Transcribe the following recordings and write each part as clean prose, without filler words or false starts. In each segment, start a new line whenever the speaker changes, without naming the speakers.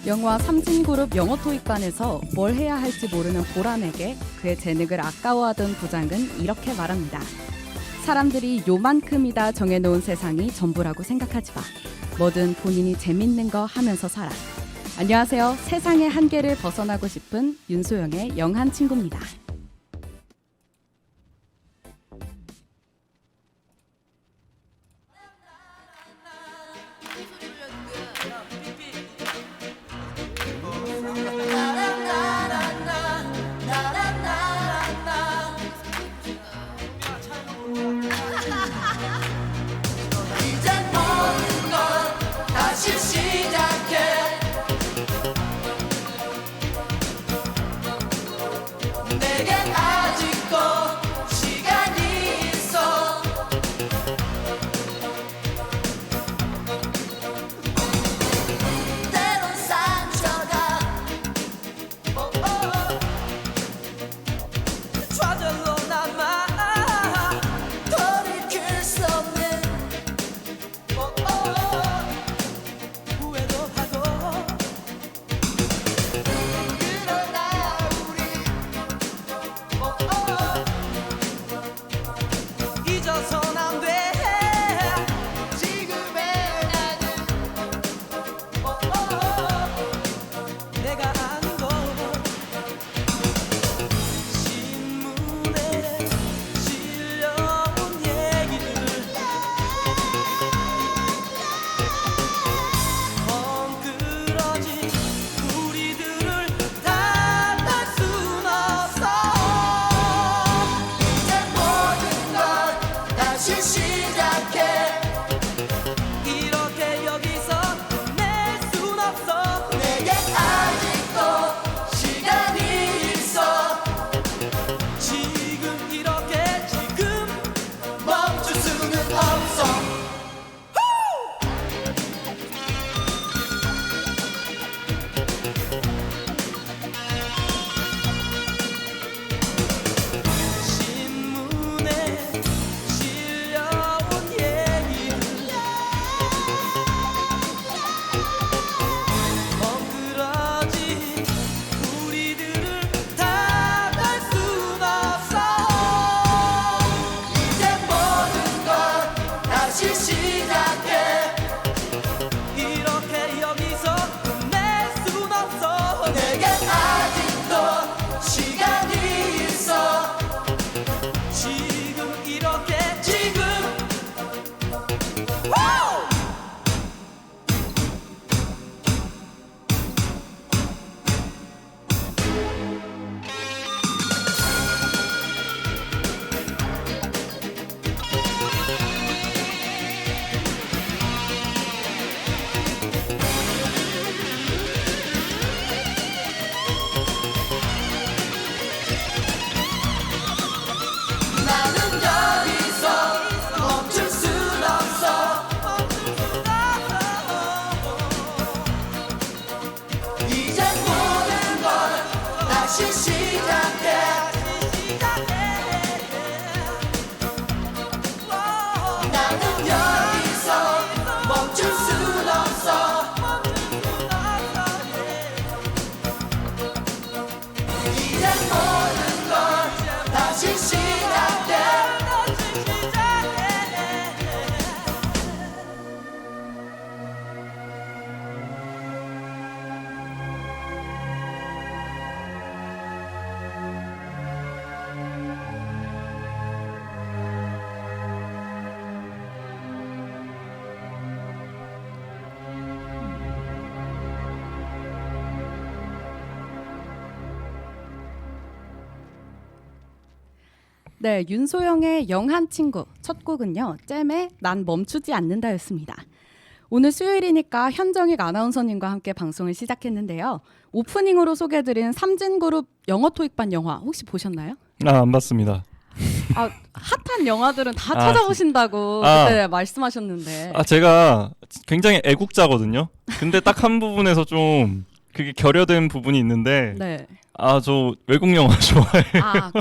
영화 삼진그룹 영어 토익반에서 뭘 해야 할지 모르는 보람에게 그의 재능을 아까워하던 부장은 이렇게 말합니다. 사람들이 요만큼이다 정해놓은 세상이 전부라고 생각하지 마. 뭐든 본인이 재밌는 거 하면서 살아. 안녕하세요. 세상의 한계를 벗어나고 싶은 윤소영의 영한 친구입니다. 네, 윤소영의 영한 친구 첫 곡은요. 잼의 난 멈추지 않는다였습니다. 오늘 수요일이니까 현정익 아나운서님과 함께 방송을 시작했는데요. 오프닝으로 소개해드린 삼진그룹 영어 토익반 영화 혹시 보셨나요?
안 봤습니다.
핫한 영화들은 다 찾아보신다고 그때 말씀하셨는데.
제가 굉장히 애국자거든요. 근데 딱 한 부분에서 좀 그게 결여된 부분이 있는데
네.
저 외국 영화 좋아해요.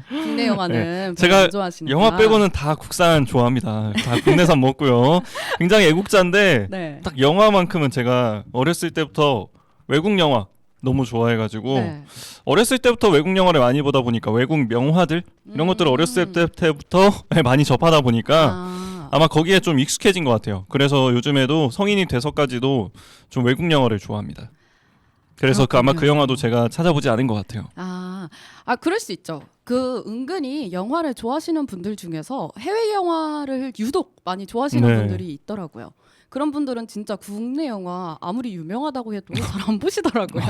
국내 영화는
네.
별로
제가
안 좋아하시니까.
영화 빼고는 다 국산 좋아합니다. 다 국내산 먹고요. 굉장히 애국자인데
네.
딱 영화만큼은 제가 어렸을 때부터 외국 영화 너무 좋아해가지고
네.
어렸을 때부터 외국 영화를 많이 보다 보니까 외국 명화들 이런 것들을 어렸을 때부터 많이 접하다 보니까 아마 거기에 좀 익숙해진 것 같아요. 그래서 요즘에도 성인이 돼서까지도 좀 외국 영화를 좋아합니다. 그래서 아마 그 영화도 제가 찾아보지 않은 것 같아요.
그럴 수 있죠. 그 은근히 영화를 좋아하시는 분들 중에서 해외 영화를 유독 많이 좋아하시는
네.
분들이 있더라고요. 그런 분들은 진짜 국내 영화 아무리 유명하다고 해도 잘 안 보시더라고요.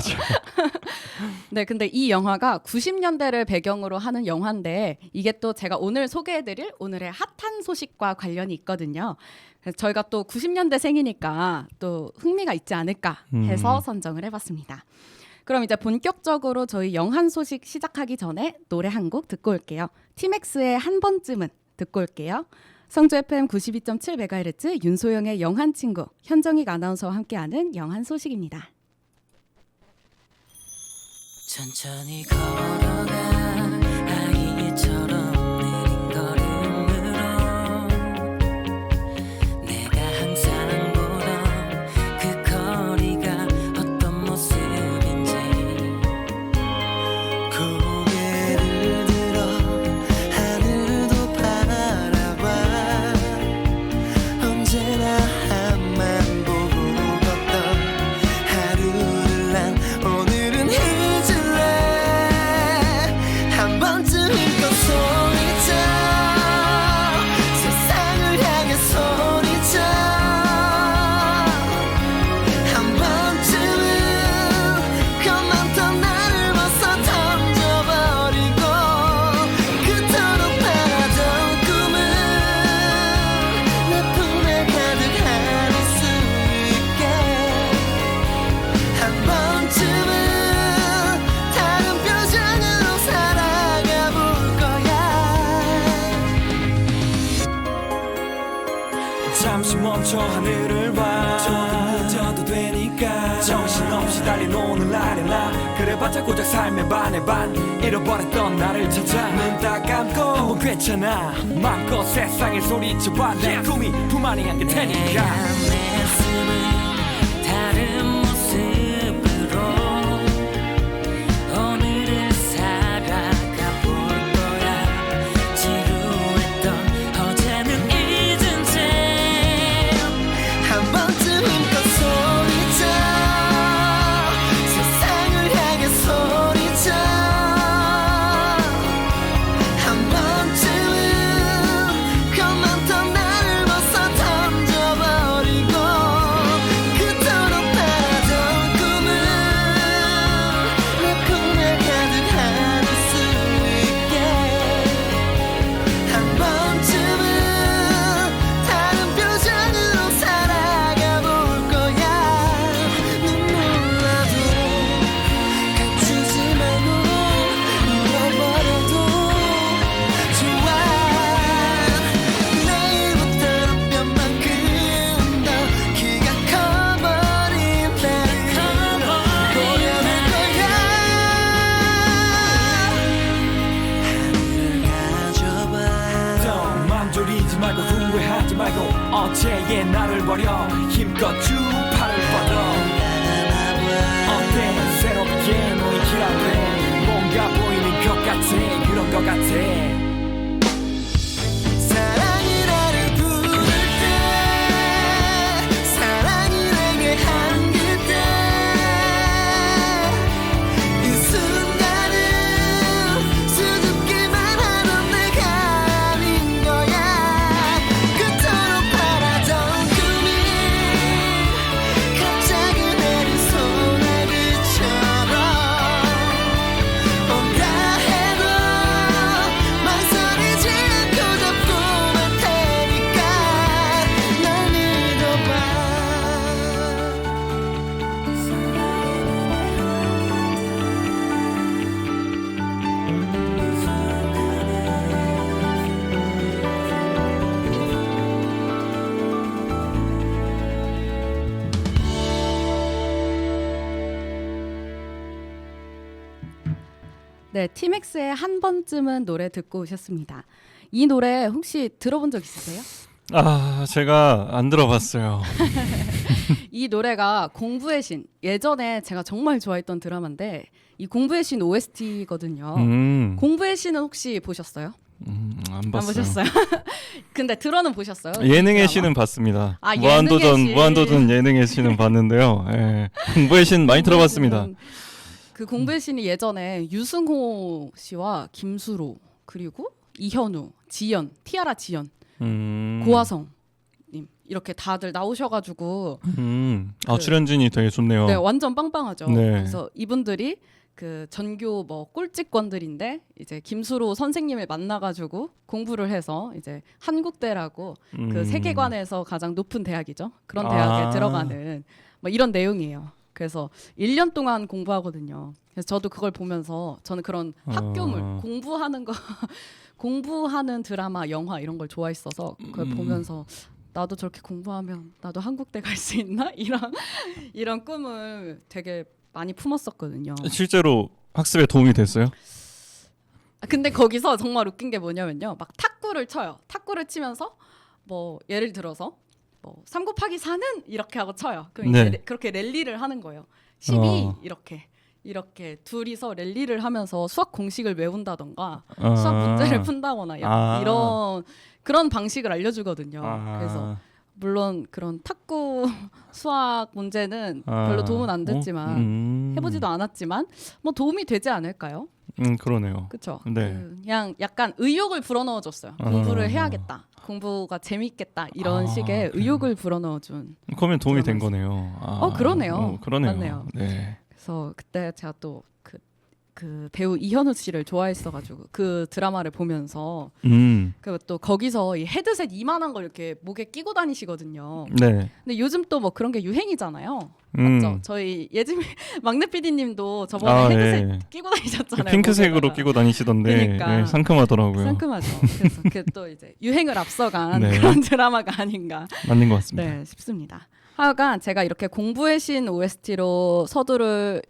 네, 근데 이 영화가 90년대를 배경으로 하는 영화인데 이게 또 제가 오늘 소개해드릴 오늘의 핫한 소식과 관련이 있거든요. 그래서 저희가 또 90년대 생이니까 또 흥미가 있지 않을까 해서 선정을 해봤습니다. 그럼 이제 본격적으로 저희 영한 소식 시작하기 전에 노래 한 곡 듣고 올게요. 티맥스의 한 번쯤은 듣고 올게요. 성주 FM 92.7MHz 윤소영의 영한 친구 현정익 아나운서와 함께하는 영한 소식입니다.
천천히 걸어가 아이처럼 느린 걸음으로 내가 항상 보던 그 거리가 어떤 모습인지 고개를 들어 하늘도 바라봐 언제나 앞만 보고 걷던 하루를 난 오늘은 잊을래 한 번쯤은 꼭 소리쳐 세상을 향해 소리쳐 한 번쯤은 겁많던 나를 벗어 던져버리고 그토록 바라던 꿈을 내 품에 가득할 수 있게 한 번쯤은 다른 표정으로 살아가 볼 거야
잠시 멈춰 하늘을 봐 조금 늦어도 되니까 정신없이 달린 오늘날의 나 그래봤자 고작 삶의 반의 반 잃어버렸던 나를 찾아 눈 딱 감고 한번 괜찮아 마음껏 세상에 소리쳐봐 내 꿈이 부만이 안길 테니까
내 숨을 다른 모습으로 오늘을 살아가 볼 거야 지루했던 어제는 잊은 채 한 번쯤은 꼭 소리쳐 세상을 향해 소리쳐 한 번쯤은 겁많던 나를 벗어 던져버리고 그토록 바라던 꿈을 내 품에 가득할 수 있게 한 번쯤은 다른 표정으로 살아가 볼 거야 눈물 나도 감추지 말고 울어버려도 좋아 내일부터 몇만큼 더 키가 커버린 나를 보여줄 거야 하늘을 가져봐
맘 졸이지 말고 후회하지 말고 어제의 나를 버려 힘껏 쭉 팔을 뻗어 어때 새롭게 너의 길 앞에 뭔가 보이는 것 같아 그런 것 같아
사랑이 나를 부를 때 사랑이 내게 안길 때 이 순간은 수줍기만 하던 내가 아닌 거야 그토록 바라던 꿈이 갑자기 내린 소나기처럼 온다 해도 망설이지 않고 잡고 갈 테니까 날 믿어봐
네, 티맥스의 한 번쯤은 노래 듣고 오셨습니다. 이 노래 혹시 들어본 적 있으세요?
아 제가 안 들어봤어요.
이 노래가 공부의 신. 예전에 제가 정말 좋아했던 드라마인데 이 공부의 신 OST거든요. 공부의 신은 혹시 보셨어요?
안 봤어요.
보셨어요? 근데 들어는 보셨어요?
예능의
드라마?
신은 봤습니다.
아,
무한도전
예능의 신.
예능의 신은 봤는데요. 예. 공부의 신 많이 들어봤습니다.
그 공부의 신이 예전에 유승호 씨와 김수로 그리고 이현우, 지연, 티아라 지연, 고화성 님 이렇게 다들 나오셔가지고
아 출연진이 되게 좋네요.
네, 완전 빵빵하죠.
네.
그래서 이분들이 그 전교 뭐 꼴찌권들인데 이제 김수로 선생님을 만나가지고 공부를 해서 이제 한국대라고 그 세계관에서 가장 높은 대학이죠. 그런 대학에 들어가는 뭐 이런 내용이에요. 그래서 1년 동안 공부하거든요. 그래서 저도 그걸 보면서 저는 그런 학교물 공부하는 거 공부하는 드라마, 영화 이런 걸 좋아했어서 그걸 보면서 나도 저렇게 공부하면 나도 한국대 갈 수 있나 이런 꿈을 되게 많이 품었었거든요.
실제로 학습에 도움이 됐어요?
근데 거기서 정말 웃긴 게 뭐냐면요. 막 탁구를 쳐요. 탁구를 치면서 뭐 예를 들어서 뭐 3 곱하기 4는 이렇게 하고 쳐요. 그럼
네.
이제 그렇게 랠리를 하는 거예요. 12 이렇게 둘이서 랠리를 하면서 수학 공식을 외운다던가 수학 문제를 푼다거나 약간 이런 그런 방식을 알려주거든요. 그래서 물론 그런 탁구 수학 문제는 별로 도움은 안 됐지만 해보지도 않았지만 뭐 도움이 되지 않을까요?
그러네요.
그렇죠.
네.
그냥 약간 의욕을 불어넣어줬어요. 공부를 해야겠다. 공부가 재밌겠다. 이런 식의 의욕을 불어넣어준.
그러면 도움이 된
드라마였어요.
거네요.
그러네요.
그러네요.
맞네요.
네.
그래서 그때 제가 또 그 배우 이현우 씨를 좋아했어가지고 그 드라마를 보면서 그 또 거기서 이 헤드셋 이만한 걸 이렇게 목에 끼고 다니시거든요.
네.
근데 요즘 또 뭐 그런 게 유행이잖아요. 맞죠? 저희 예진 막내 PD님도 저번에 헤드셋
네.
끼고 다니셨잖아요.
핑크색으로
목에다가.
끼고 다니시던데
그러니까.
네, 상큼하더라고요.
상큼하죠. 그래서 그게 또 이제 유행을 앞서간
네.
그런 드라마가 아닌가
맞는 것 같습니다.
네, 싶습니다. 하여간 제가 이렇게 공부의 신 OST로 서두를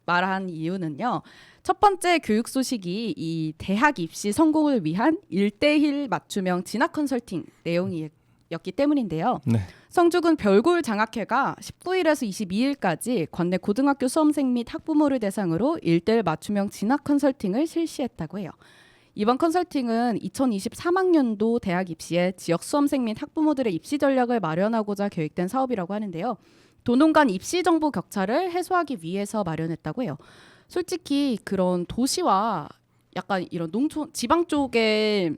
말한 이유는요. 첫 번째 교육 소식이 이 대학 입시 성공을 위한 1:1 맞춤형 진학 컨설팅 내용이었기 때문인데요.
네.
성주군 별골 장학회가 19일에서 22일까지 관내 고등학교 수험생 및 학부모를 대상으로 1:1 맞춤형 진학 컨설팅을 실시했다고 해요. 이번 컨설팅은 2023학년도 대학 입시에 지역 수험생 및 학부모들의 입시 전략을 마련하고자 계획된 사업이라고 하는데요. 도농 간 입시 정보 격차를 해소하기 위해서 마련했다고 해요. 솔직히 그런 도시와 약간 이런 농촌, 지방 쪽의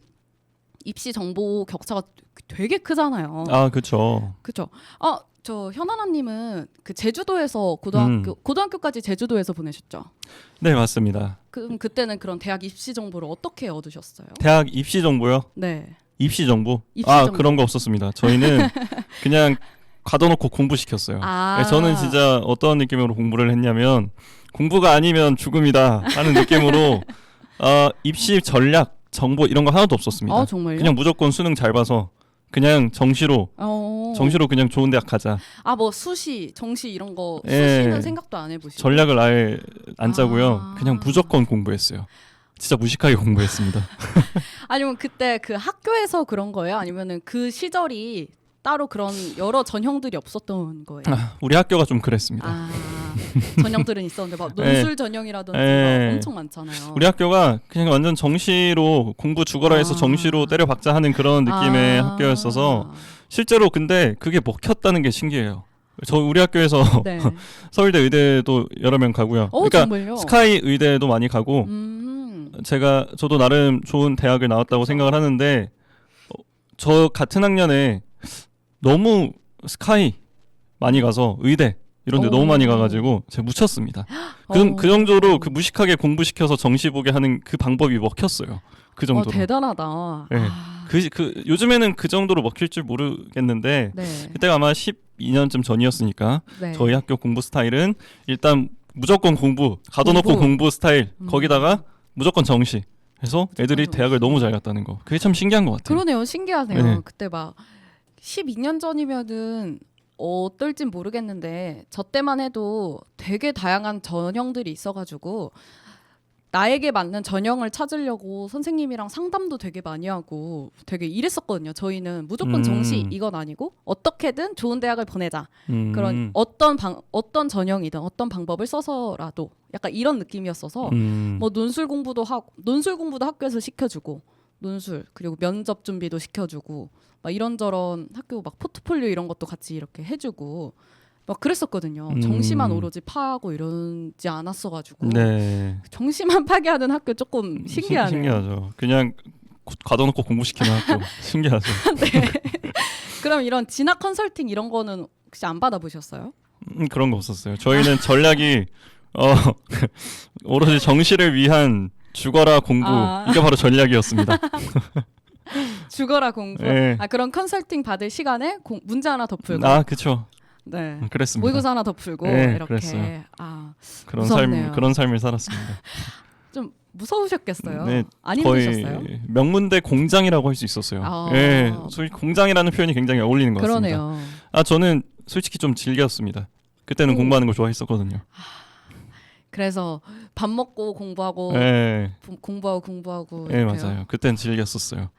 입시 정보 격차가 되게 크잖아요.
아, 그렇죠.
그렇죠. 저 현아나님은 그 제주도에서 고등학교까지 제주도에서 보내셨죠?
네, 맞습니다.
그럼 그때는 그런 대학 입시 정보를 어떻게 얻으셨어요?
대학 입시 정보요?
네.
입시 정보?
입시 정보.
그런 거 없었습니다. 저희는 그냥 가둬놓고 공부시켰어요. 네, 저는 진짜 어떤 느낌으로 공부를 했냐면 공부가 아니면 죽음이다 하는 느낌으로 입시 전략, 정보 이런 거 하나도 없었습니다.
정말요?
그냥 무조건 수능 잘 봐서 그냥 정시로 그냥 좋은 대학 가자.
뭐 수시, 정시 이런 거
예.
수시는 생각도 안 해보시고
전략을 아예 안 짜고요. 그냥 무조건 공부했어요. 진짜 무식하게 공부했습니다.
아니면 그때 그 학교에서 그런 거예요? 아니면은 그 시절이 따로 그런 여러 전형들이 없었던 거예요?
우리 학교가 좀 그랬습니다.
전형들은 있었는데 막 논술 전형이라든지 막 엄청 많잖아요.
우리 학교가 그냥 완전 정시로 공부 죽어라 해서 정시로 때려박자 하는 그런 느낌의 학교였어서 실제로 근데 그게 먹혔다는 게 신기해요. 우리 학교에서
네.
서울대 의대도 여러 명 가고요. 그러니까
정말요?
스카이 의대도 많이 가고 저도 나름 좋은 대학을 나왔다고 생각을 하는데 저 같은 학년에 너무 스카이 많이 가서 의대 이런 데 너무 많이 가가지고 제가 묻혔습니다. 그 정도로 그 무식하게 공부시켜서 정시 보게 하는 그 방법이 먹혔어요. 그 정도로.
대단하다.
네. 요즘에는 그 정도로 먹힐 줄 모르겠는데
네.
그때가 아마 12년쯤 전이었으니까
네.
저희 학교 공부 스타일은 일단 무조건 가둬놓고 공부 스타일 거기다가 무조건 정시 해서 애들이
정시.
대학을 너무 잘 갔다는 거 그게 참 신기한 것 같아요.
그러네요. 신기하네요.
네.
그때 막 12년 전이면은 어떨진 모르겠는데 저 때만 해도 되게 다양한 전형들이 있어가지고 나에게 맞는 전형을 찾으려고 선생님이랑 상담도 되게 많이 하고 되게 이랬었거든요. 저희는 무조건 정시 이건 아니고 어떻게든 좋은 대학을 보내자. 그런 어떤 전형이든 어떤 방법을 써서라도 약간 이런 느낌이었어서 뭐 논술 공부도 학교에서 시켜주고 논술 그리고 면접 준비도 시켜주고 막 이런저런 학교 막 포트폴리오 이런 것도 같이 이렇게 해주고 막 그랬었거든요. 정시만 오로지 파하고 이러지 않았어가지고
네.
정시만 파괴하는 학교 조금 신기하네요.
신기하죠. 그냥 가둬놓고 공부시키는 학교 신기하죠.
네. 그럼 이런 진학 컨설팅 이런 거는 혹시 안 받아보셨어요?
그런 거 없었어요. 저희는 전략이 오로지 정시를 위한 죽어라 공부 이게 바로 전략이었습니다.
죽어라 공부.
네.
그런 컨설팅 받을 시간에 문제 하나 더 풀고.
그렇죠.
네.
그랬습니다.
모의고사 하나 더 풀고
네,
이렇게.
그랬어요. 그런
무섭네요.
그런 삶을 살았습니다.
좀 무서우셨겠어요.
네,
안
거의
힘드셨어요?
명문대 공장이라고 할 수 있었어요. 예, 공장이라는 표현이 굉장히 어울리는 것 같습니다.
그러네요.
저는 솔직히 좀 즐겼습니다. 그때는 공부하는 거 좋아했었거든요.
그래서 밥 먹고 공부하고
네,
공부하고
네
이렇게요.
맞아요. 그때는 즐겼었어요.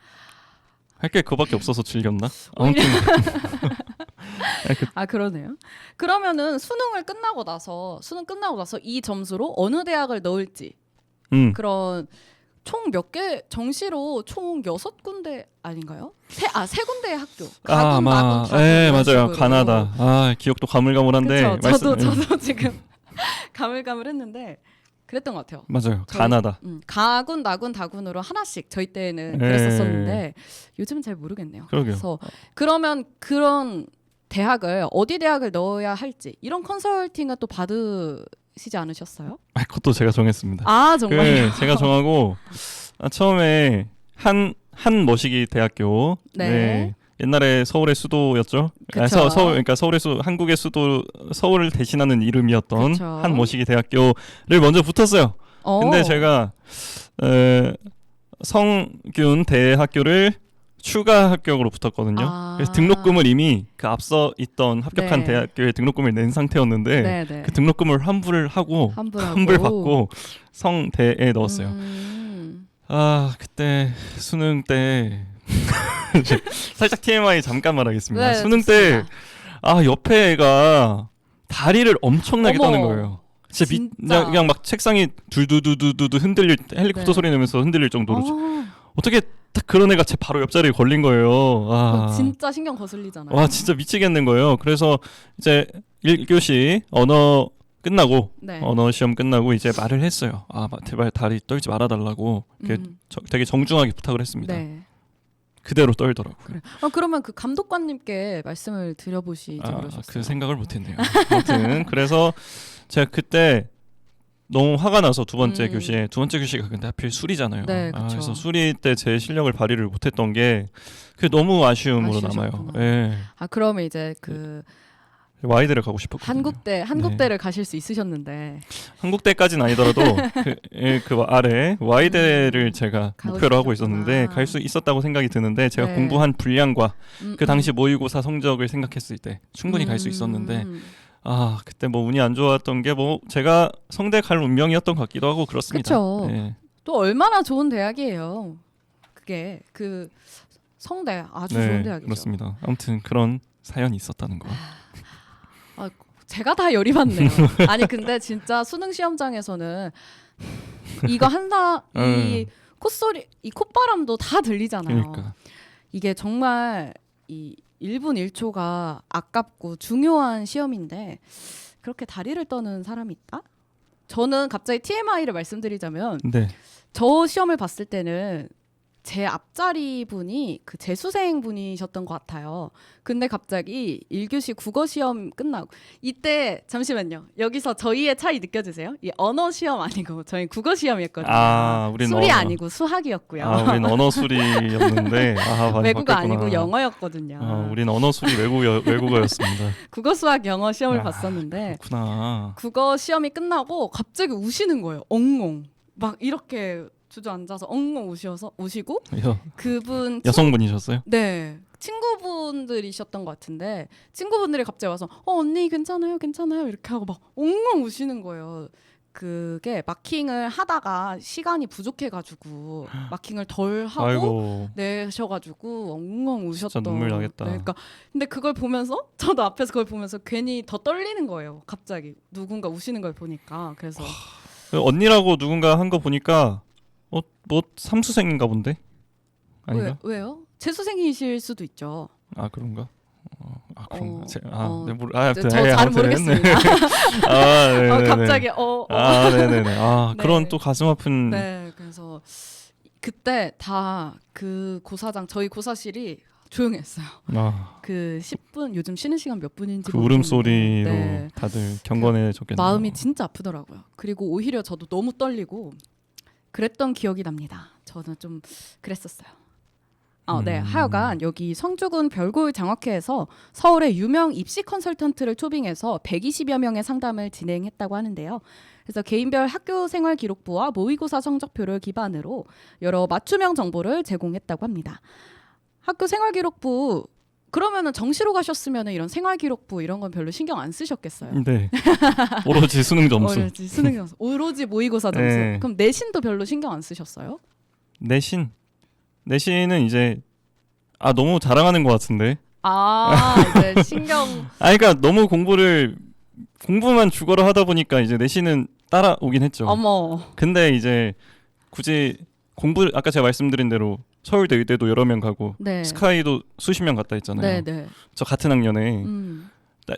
할 게 그거밖에 없어서 즐겼나?
오히려-
아무튼
그러네요. 그러면은 수능 끝나고 나서 이 점수로 어느 대학을 넣을지 그런 총 몇 개 정시로 총 6군데 아닌가요? 세 군데의 학교.
아마 네 맞아요. 가나다. 기억도 가물가물한데
그쵸? 저도 지금 가물가물했는데 그랬던 것 같아요.
맞아요. 가나다.
가군, 나군, 다군으로 하나씩 저희 때는
네.
그랬었는데 요즘은 잘 모르겠네요.
그러게요.
그래서 그러면 그런 대학을 어디 대학을 넣어야 할지 이런 컨설팅은 또 받으시지 않으셨어요?
그것도 제가 정했습니다.
정말요?
네, 제가 정하고 처음에 한 머시기 대학교.
네.
옛날에 서울의 수도였죠.
그쵸.
그러니까 한국의 수도 서울을 대신하는 이름이었던
그쵸.
한 머시기 대학교를 먼저 붙었어요. 근데 제가 성균 대학교를 추가 합격으로 붙었거든요. 그래서 등록금을 이미 그 앞서 있던 합격한
네.
대학교에 등록금을 낸 상태였는데
네네.
그 등록금을 환불을 하고 환불 받고 성대에 넣었어요. 그때 수능 때 살짝 TMI 잠깐 말하겠습니다.
네,
수능
좋습니다.
때 옆에 애가 다리를 엄청나게 떠는 거예요.
진짜.
그냥 막 책상이 둘두두두두 흔들릴 헬리콥터
네.
소리 내면서 흔들릴 정도로 어떻게 딱 그런 애가 제 바로 옆자리에 걸린 거예요.
진짜 신경 거슬리잖아요.
와 진짜 미치겠는 거예요. 그래서 이제 1교시 언어 끝나고
네.
언어 시험 끝나고 이제 말을 했어요. 제발 다리 떨지 말아달라고 되게 정중하게 부탁을 했습니다.
네.
그대로 떨더라고요.
그래. 그러면 그 감독관님께 말씀을 드려보시지 그러셨어요?
그 생각을 못했네요. 아무튼 그래서 제가 그때 너무 화가 나서 두 번째 교시가 근데 하필 술이잖아요.
네, 그쵸.
그래서 술이 때 제 실력을 발휘를 못했던 게 그게 너무 아쉬움으로 남아요.
아쉬우셨구나.
예.
그러면 이제 그
와이드를 가고 싶었거든요.
한국대를 가실 수 있으셨는데
한국대까지는 아니더라도 그 아래 와이대를 제가
가고
목표로 하고
싶었구나.
있었는데 갈 수 있었다고 생각이 드는데 제가
네.
공부한 분량과 그 당시 모의고사 성적을 생각했을 때 충분히 갈 수 있었는데 그때 뭐 운이 안 좋았던 게 뭐 제가 성대 갈 운명이었던 것 같기도 하고 그렇습니다.
그쵸.
네.
또 얼마나 좋은 대학이에요. 그게 그 성대 아주 좋은 대학이죠.
그렇습니다. 아무튼 그런 사연이 있었다는 거.
제가 다 열이 받네요. 아니 근데 진짜 수능 시험장에서는 이거 이 콧소리, 이 콧바람도 다 들리잖아요.
그러니까.
이게 정말 이 1분 1초가 아깝고 중요한 시험인데 그렇게 다리를 떠는 사람이 있다? 저는 갑자기 TMI를 말씀드리자면
네.
저 시험을 봤을 때는 제 앞자리 분이 그 재수생 분이셨던 것 같아요. 근데 갑자기 1교시 국어 시험 끝나고 이때 잠시만요. 여기서 저희의 차이 느껴지세요? 이 언어 시험 아니고 저희 국어 시험이었거든요.
우린
술이 아니고 수학이었고요.
우린 언어 술이었는데
외국어
바뀌었구나.
아니고 영어였거든요.
우린 언어 술이 외국어였습니다.
국어 수학 영어 시험을 봤었는데
그렇구나.
국어 시험이 끝나고 갑자기 우시는 거예요. 엉엉 막 이렇게 주저앉아서 엉엉 우시고 그분
여성분이셨어요?
네 친구분들이셨던 것 같은데 친구분들이 갑자기 와서 언니 괜찮아요 이렇게 하고 막 엉엉 우시는 거예요. 그게 마킹을 하다가 시간이 부족해가지고 마킹을 덜 하고
아이고.
내셔가지고 엉엉 우셨던.
진짜 눈물 나겠다.
네, 그러니까 근데 그걸 보면서 저도 앞에서 그걸 보면서 괜히 더 떨리는 거예요. 갑자기 누군가 우시는 걸 보니까. 그래서
언니라고 누군가 한 거 보니까 뭐 삼수생인가 본데? 아닌가?
왜요? 재수생이실 수도 있죠.
아 그런가? 그런가?
네,
아무튼
저 잘은 모르겠습니다.
네네네.
갑자기
네네네.
네.
그런 또 가슴 아픈.
네, 그래서 그때 다 그 고사장 저희 고사실이 조용했어요. 그 10분 요즘 쉬는 시간 몇 분인지
그 울음소리로
네.
다들 경건해졌겠네요.
마음이 진짜 아프더라고요. 그리고 오히려 저도 너무 떨리고 그랬던 기억이 납니다. 저는 좀 그랬었어요. 네, 하여간 여기 성주군 별골 장학회에서 서울의 유명 입시 컨설턴트를 초빙해서 120여 명의 상담을 진행했다고 하는데요. 그래서 개인별 학교 생활 기록부와 모의고사 성적표를 기반으로 여러 맞춤형 정보를 제공했다고 합니다. 학교 생활 기록부 그러면은 정시로 가셨으면은 이런 생활 기록부 이런 건 별로 신경 안 쓰셨겠어요.
네. 오로지 수능 점수.
오로지 수능 점수. 오로지 모의고사 점수.
네.
그럼 내신도 별로 신경 안 쓰셨어요?
내신은 이제 너무 자랑하는 것 같은데.
이제 신경.
그러니까 너무 공부만 죽어라 하다 보니까 이제 내신은 따라오긴 했죠.
어머.
근데 이제 굳이 아까 제가 말씀드린 대로 서울대 의대도 여러 명 가고
네.
스카이도 수십 명 갔다 했잖아요.
네.
저 같은 학년에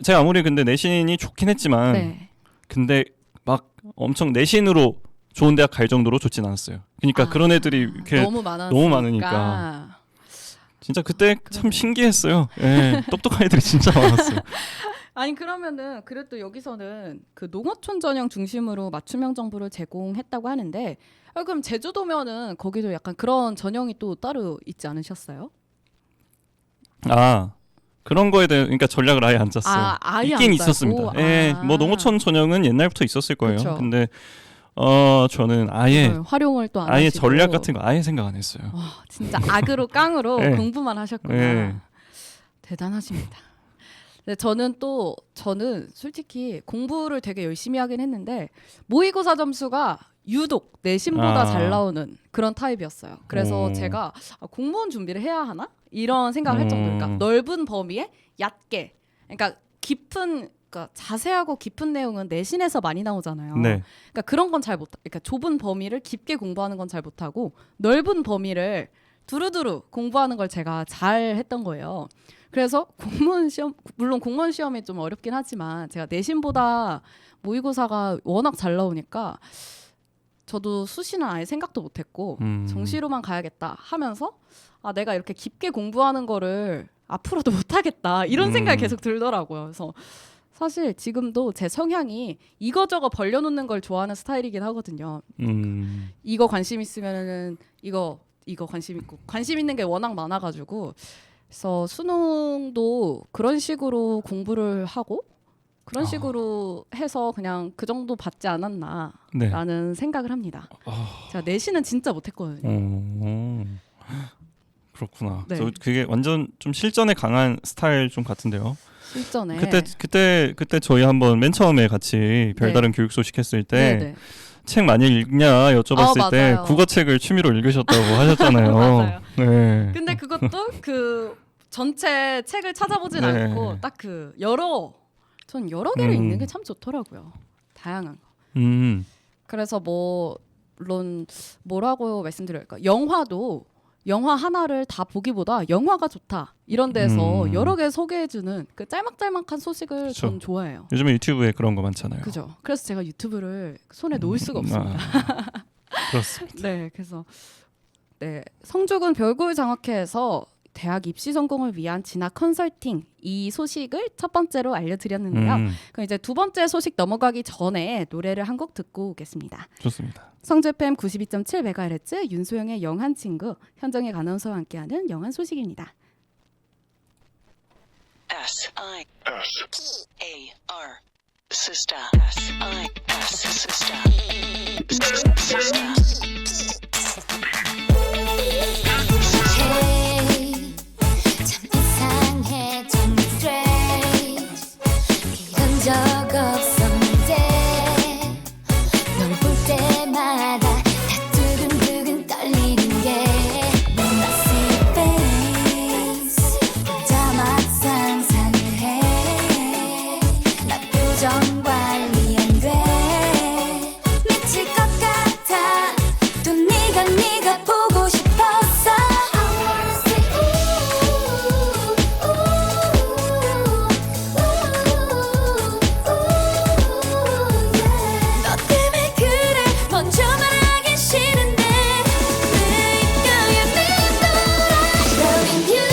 제가 아무리 근데 내신이 좋긴 했지만
네.
근데 막 엄청 내신으로 좋은 대학 갈 정도로 좋진 않았어요. 그러니까 그런 애들이 이렇게
너무
많으니까 진짜 그때 참 신기했어요. 예, 똑똑한 애들이 진짜 많았어요.
아니 그러면은 그래도 여기서는 그 농어촌 전형 중심으로 맞춤형 정보를 제공했다고 하는데 그럼 제주도면은 거기도 약간 그런 전형이 또 따로 있지 않으셨어요?
그런 거에 대해 그러니까 전략을 아예 안 짰어요.
아예
있긴
안
있었습니다.
짜고?
예, 뭐 농어촌 전형은 옛날부터 있었을 거예요.
그쵸.
근데 저는 아예
활용을 또 안
아예
하시고.
전략 같은 거 아예 생각 안 했어요.
진짜 악으로 깡으로
네.
공부만 하셨구나.
네.
대단하십니다. 근데 저는 솔직히 공부를 되게 열심히 하긴 했는데 모의고사 점수가 유독 내신보다 잘 나오는 그런 타입이었어요. 그래서 제가 공무원 준비를 해야 하나? 이런 생각을 할 정도로 그러니까 넓은 범위에 얕게 그러니까 그러니까 자세하고 깊은 내용은 내신에서 많이 나오잖아요.
네.
그러니까 그런 건 잘 그러니까 좁은 범위를 깊게 공부하는 건 잘 못하고 넓은 범위를 두루두루 공부하는 걸 제가 잘 했던 거예요. 그래서 물론 공무원 시험이 좀 어렵긴 하지만 제가 내신보다 모의고사가 워낙 잘 나오니까 저도 수시는 아예 생각도 못했고 정시로만 가야겠다 하면서 내가 이렇게 깊게 공부하는 거를 앞으로도 못하겠다 이런 생각이 계속 들더라고요. 그래서 사실 지금도 제 성향이 이거저거 벌려놓는 걸 좋아하는 스타일이긴 하거든요. 이거 관심 있으면은 이거 관심 있고 관심 있는 게 워낙 많아가지고 그래서 수능도 그런 식으로 공부를 하고 그런 식으로 해서 그냥 그 정도 받지 않았나라는 생각을 합니다. 제가 내신은 진짜 못했거든요.
그렇구나.
네.
그게 완전 좀 실전에 강한 스타일 좀 같은데요.
실전에.
그때 저희 한번 맨 처음에 같이 별다른 교육 소식 했을 때
네네.
책 많이 읽냐 여쭤봤을 때
맞아요.
국어책을 취미로 읽으셨다고 하셨잖아요.
맞아요.
네.
근데 그것도 그 전체 책을 찾아보진
네.
않고 딱 그 전 여러 개를 읽는 게 참 좋더라고요. 다양한 거. 그래서 물론 뭐라고 말씀드릴까? 영화 하나를 다 보기보다 영화가 좋다 이런 데서 여러 개 소개해주는 그 짤막짤막한 소식을
그쵸.
전 좋아해요.
요즘에 유튜브에 그런 거 많잖아요.
그죠. 그래서 제가 유튜브를 손에 놓을 수가 없습니다.
그렇습니다.
네, 그래서 성주군 별골 장학회에서 대학 입시 전공을 위한 진학 컨설팅 이 소식을 첫 번째로 알려드렸는데요. 그럼 이제 두 번째 소식 넘어가기 전에 노래를 한 곡 듣고 오겠습니다.
좋습니다.
성주 FM 92.7MHz 윤소영의 영한 친구 현정의 아나운서와 함께하는 영한 소식입니다.
S-I-S-P-A-R Sister S-I-S Sister
Hey, 참 이상해 좀 strange 이런 적 없었는데 감정 관리 안 돼 미칠 것 같아 또 네가 보고 싶었어 I wanna see yeah. 너 때문에 그래 먼저 말하기 싫은데 내꺼야 내 너라 Loving you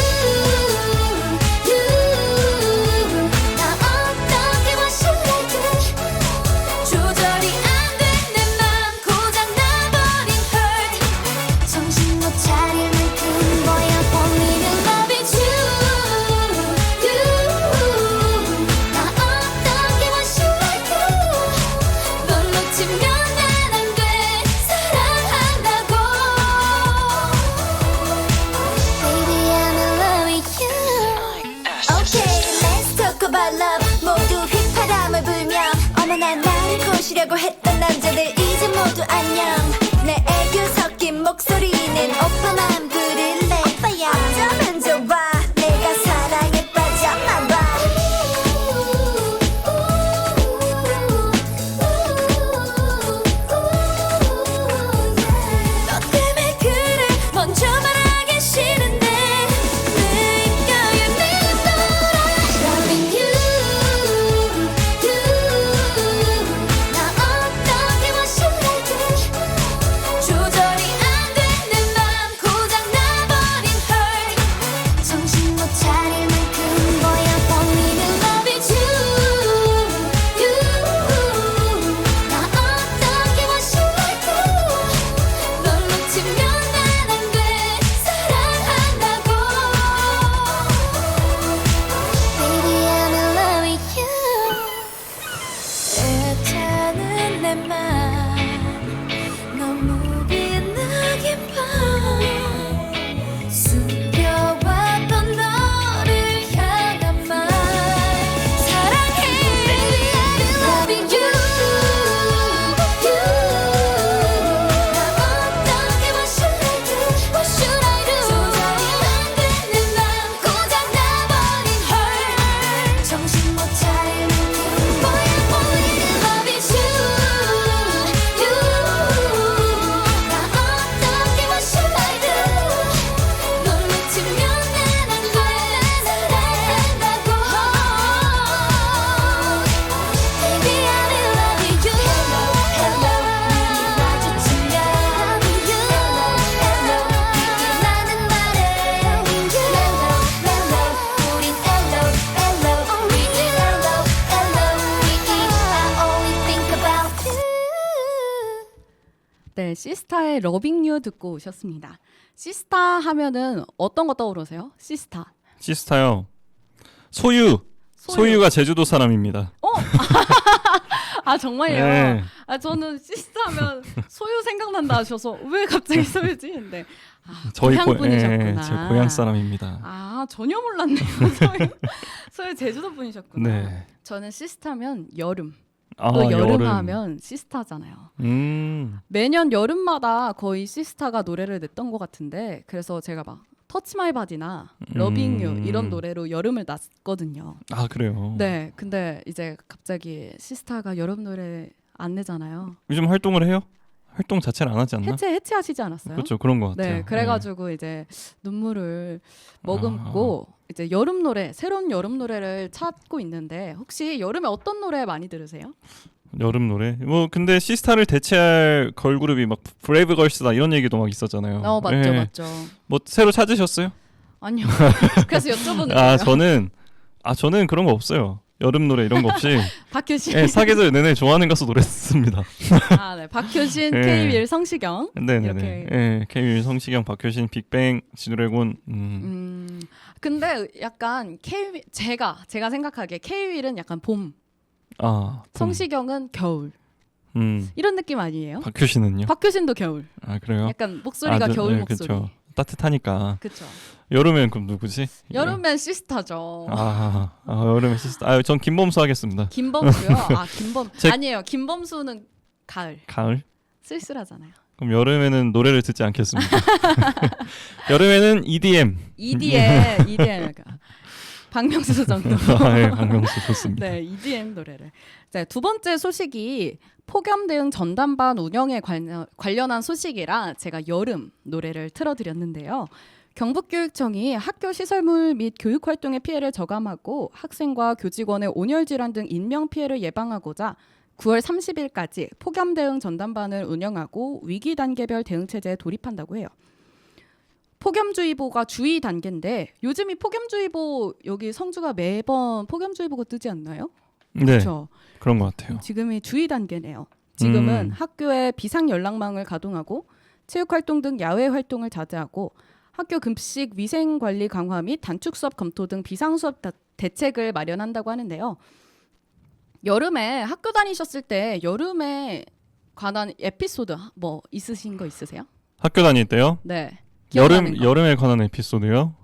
나 어떻게 마실래 조절이 안 돼 내 맘 고장 나버린 hurt 정신 못 차릴 만큼 뭐야 봄이는 love is you 나 어떻게 마실래 넌 놓치면 난 안 돼 사랑한다고 Baby I'm in love with you Okay, let's talk about love. 모두 휘파람을 불며 어머나 나를 꼬시려고 했던 남자들 이제 모두 안녕. 내 애교 섞인 목소리는 오빠만 부를래. 오빠야. 어쩌면 좋아. 내가 사랑에 빠졌나 봐. 너 때문에 그래 먼저 말하기 싫은데 내꺼야 내 너라 Loving you 나 어떻게 마실래 조절이 안 돼 내 맘 고장 나버린 hurt 정신 못 차릴 만큼 뭐야 봄이는 love is you 나 어떻게 마실래 넌 놓치면 난 안 돼 사랑한다고 Baby I'm in love with you 애타는 내 맘 너무 빛나긴 밤 숨겨왔던 너를 향한 말 사랑해 Baby I'm loving you 나 어떻게 마실래 What should I do 조절이 안 돼 내 맘 고장 나버린 hurt 정신 못 차릴 만큼 뭐야 보이는 love is you 나 어떻게 마실래 넌 놓치면 난 안 돼 사랑한다고 Baby I'm in love with you Hello 눈이 마주치면 Hello 나는 말해 Hello 우린 Hello 우리 Hello I only think about you
네, 시스타의 러빙 유 듣고 오셨습니다. 시스타 하면은 어떤 거 떠오르세요? 시스타.
시스타요. 소유가 제주도 사람입니다.
아 정말요?
네.
아 저는 시스타면 소유 생각난다 하셔서 왜 갑자기 소유지? 근데
저희
고향 분이셨구나.
제 고향 사람입니다.
아 전혀 몰랐네요. 소유 제주도 분이셨구나.
네.
저는 시스타면 여름.
아,
또 여름 하면 시스타잖아요. 매년 여름마다 거의 시스타가 노래를 냈던 것 같은데 그래서 제가 막 터치 마이 바디나 러빙 유 이런 노래로 여름을 났거든요.
아 그래요.
네, 근데 이제 갑자기 시스타가 여름 노래 안 내잖아요.
요즘 활동을 해요? 활동 자체를 안 하지 않나?
해체하시지 않았어요?
그렇죠, 그런 것 같아요.
네, 그래가지고 이제 눈물을 머금고 이제 여름 노래, 새로운 여름 노래를 찾고 있는데 혹시 여름에 어떤 노래 많이 들으세요?
여름 노래? 뭐 근데 시스타를 대체할 걸그룹이 막 브레이브 걸스다 이런 얘기도 막 있었잖아요.
맞죠,
예.
맞죠.
뭐 새로 찾으셨어요?
아니요. 그래서 여쭤보는
아
거예요.
저는 그런 거 없어요. 여름 노래 이런 거 없이
박효신.
예, 사계절 내내 좋아하는 가수 노래 듣습니다.
아, 네. 박효신,
예.
K-윌, 성시경.
네네네.
이렇게.
예, K-윌, 성시경, 박효신, 빅뱅, 지드래곤.
근데 약간 제가 생각하기에 K-윌은 약간 봄,
아,
성시경은 겨울. 이런 느낌 아니에요?
박효신은요?
박효신도 겨울.
아 그래요?
약간 목소리가 겨울 목소리.
그쵸. 따뜻하니까.
그렇죠.
여름엔 그럼 누구지?
여름엔 시스타죠.
여름엔 시스타. 전 김범수 하겠습니다.
김범수요? 아니에요. 김범수는 가을.
가을?
쓸쓸하잖아요.
그럼 여름에는 노래를 듣지 않겠습니다. 여름에는 EDM.
EDM. 박명수 정도.
네, 박명수 좋습니다.
네, EDM 노래를. 자, 두 번째 소식이 폭염 대응 전담반 운영에 관련한 소식이라 제가 여름 노래를 틀어드렸는데요. 경북교육청이 학교 시설물 및 교육 활동의 피해를 저감하고 학생과 교직원의 온열 질환 등 인명 피해를 예방하고자 9월 30일까지 폭염 대응 전담반을 운영하고 위기 단계별 대응 체제에 돌입한다고 해요. 폭염주의보가 주의 단계인데 요즘 이 폭염주의보 여기 성주가 매번 폭염주의보가 뜨지 않나요?
네,
그렇죠.
그런 것 같아요.
지금이 주의 단계네요. 지금은 학교에 비상 연락망을 가동하고 체육 활동 등 야외 활동을 자제하고 학교 급식 위생 관리 강화 및 단축 수업 검토 등 비상 수업 대책을 마련한다고 하는데요. 여름에 학교 다니셨을 때 여름에 관한 에피소드 뭐 있으신 거 있으세요?
학교 다닐 때요?
네. 기억나는 거.
여름에 관한 에피소드요?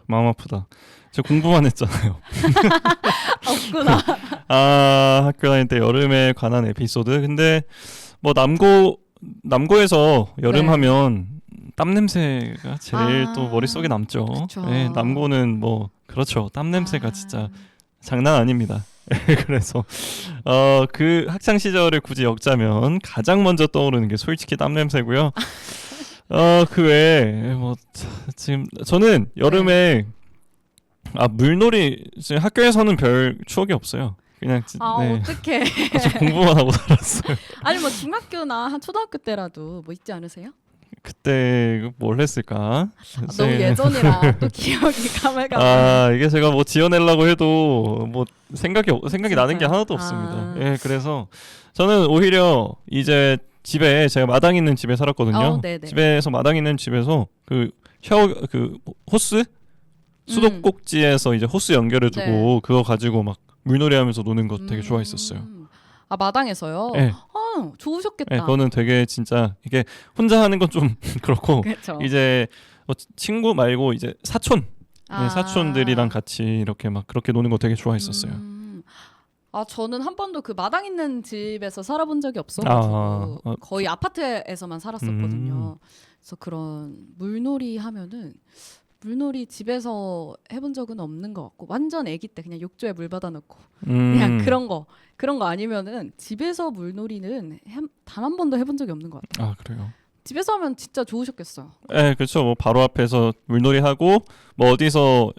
마음 아프다. 제가 공부만 했잖아요.
없구나.
아, 학교 다닐 때 여름에 관한 에피소드. 근데 뭐 남고에서 여름
네.
하면 땀 냄새가 제일 또 머릿속에 남죠.
그쵸.
네, 남고는 뭐 그렇죠. 땀 냄새가 진짜 장난 아닙니다. 그래서 그 학창 시절을 굳이 엮자면 가장 먼저 떠오르는 게 솔직히 땀 냄새고요. 그 외에 뭐 지금 저는 여름에 물놀이 지금 학교에서는 별 추억이 없어요. 그냥 네.
어떡해.
아주 공부만 하고 살았어요.
아니 뭐 중학교나 한 초등학교 때라도 뭐 있지 않으세요?
그때 뭘 했을까?
너무 예전이라 또 기억이 가물가물.
이게 제가 뭐 지어내려고 해도 뭐 생각이 나는 게
진짜요?
하나도 없습니다. 예, 그래서 저는 오히려 이제 집에 제가 마당 있는 집에 살았거든요.
네네.
집에서 마당 있는 집에서 그 호스 수도꼭지에서 이제 호스 연결해두고
네.
그거 가지고 막 물놀이하면서 노는 거 되게 좋아했었어요.
마당에서요?
네.
좋으셨겠다.
네, 그거는 되게 진짜 이게 혼자 하는 건 좀 그렇고
그렇죠.
이제 뭐 친구 말고 이제 사촌들이랑 같이 이렇게 막 그렇게 노는 거 되게 좋아했었어요.
저는 한 번도 그 마당 있는 집에서 살아본 적이 없어가지고 거의 아파트에서만 살았었거든요. 그래서 그런 물놀이 하면은 물놀이 집에서 해본 적은 없는 것 같고 완전 아기 때 그냥 욕조에 물 받아놓고 그냥 그런 거 아니면은 집에서 물놀이는 단 한 번도 해본 적이 없는 것 같아요.
그래요?
집에서 하면 진짜 좋으셨겠어요.
네, 그렇죠. 뭐 바로 앞에서 물놀이 하고 뭐 어디서